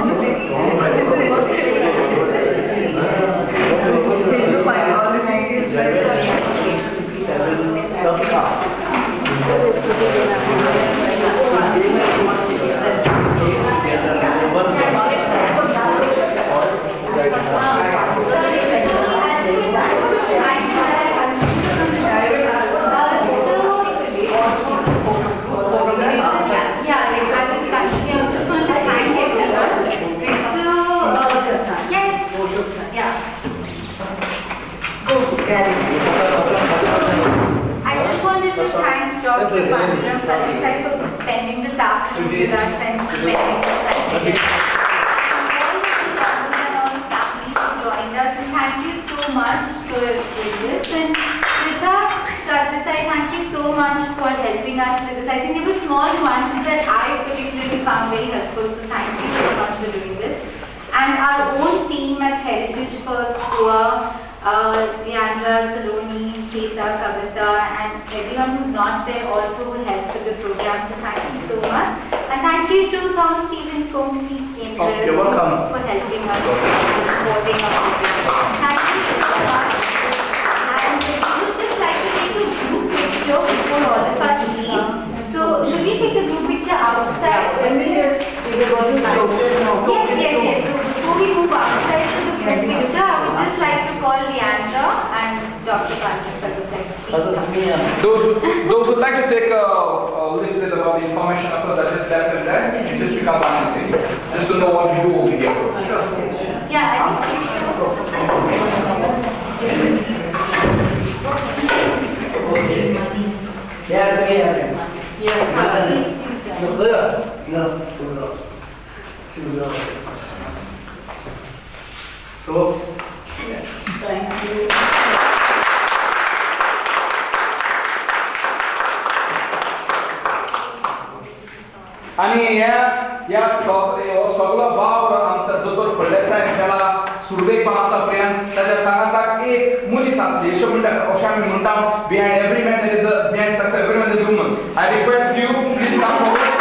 S7: Hindu mythology is very
S9: I just wanted to thank Dr. Pandurang PhalDessai for spending this afternoon with us and spending this time together. And all the families who joined us, and thank you so much for doing this. And Rita PhalDessai, thank you so much for helping us with this. I think there were small nuances that I particularly found very helpful, so thank you so much for doing this. And our own team at Heritage First, Goa, Leandra, Saloni, Keita, Kavita, and everyone who's not there also helped with the program, so thank you so much. And thank you to Thomas Stevens Complete Cambridge
S11: You're welcome.
S9: for helping us and supporting our program. Thank you so much. And we would just like to take a group picture before all of us leave. So, should we take the group picture outside?
S6: Let me just give it one
S9: Yes. So before we move outside to the group picture, I would just like to call Leandra and Dr. Pandurang PhalDessai.
S11: Those who'd like to take a leaflet about the information, of course, I just left it there. You just pick up one thing, just to know what we do over here.
S9: Yeah, I think
S6: Thank you.
S11: आणि या सगळं भाव आमचा दोतोर फळदेसाय त्याला सुरवेक आतापर्यंत त्याच्या सांगाताक एक मुलीच असली अशें म्हणटा अशें आमी म्हणटा behind every man there is a behind success every man there is woman I request you please come forward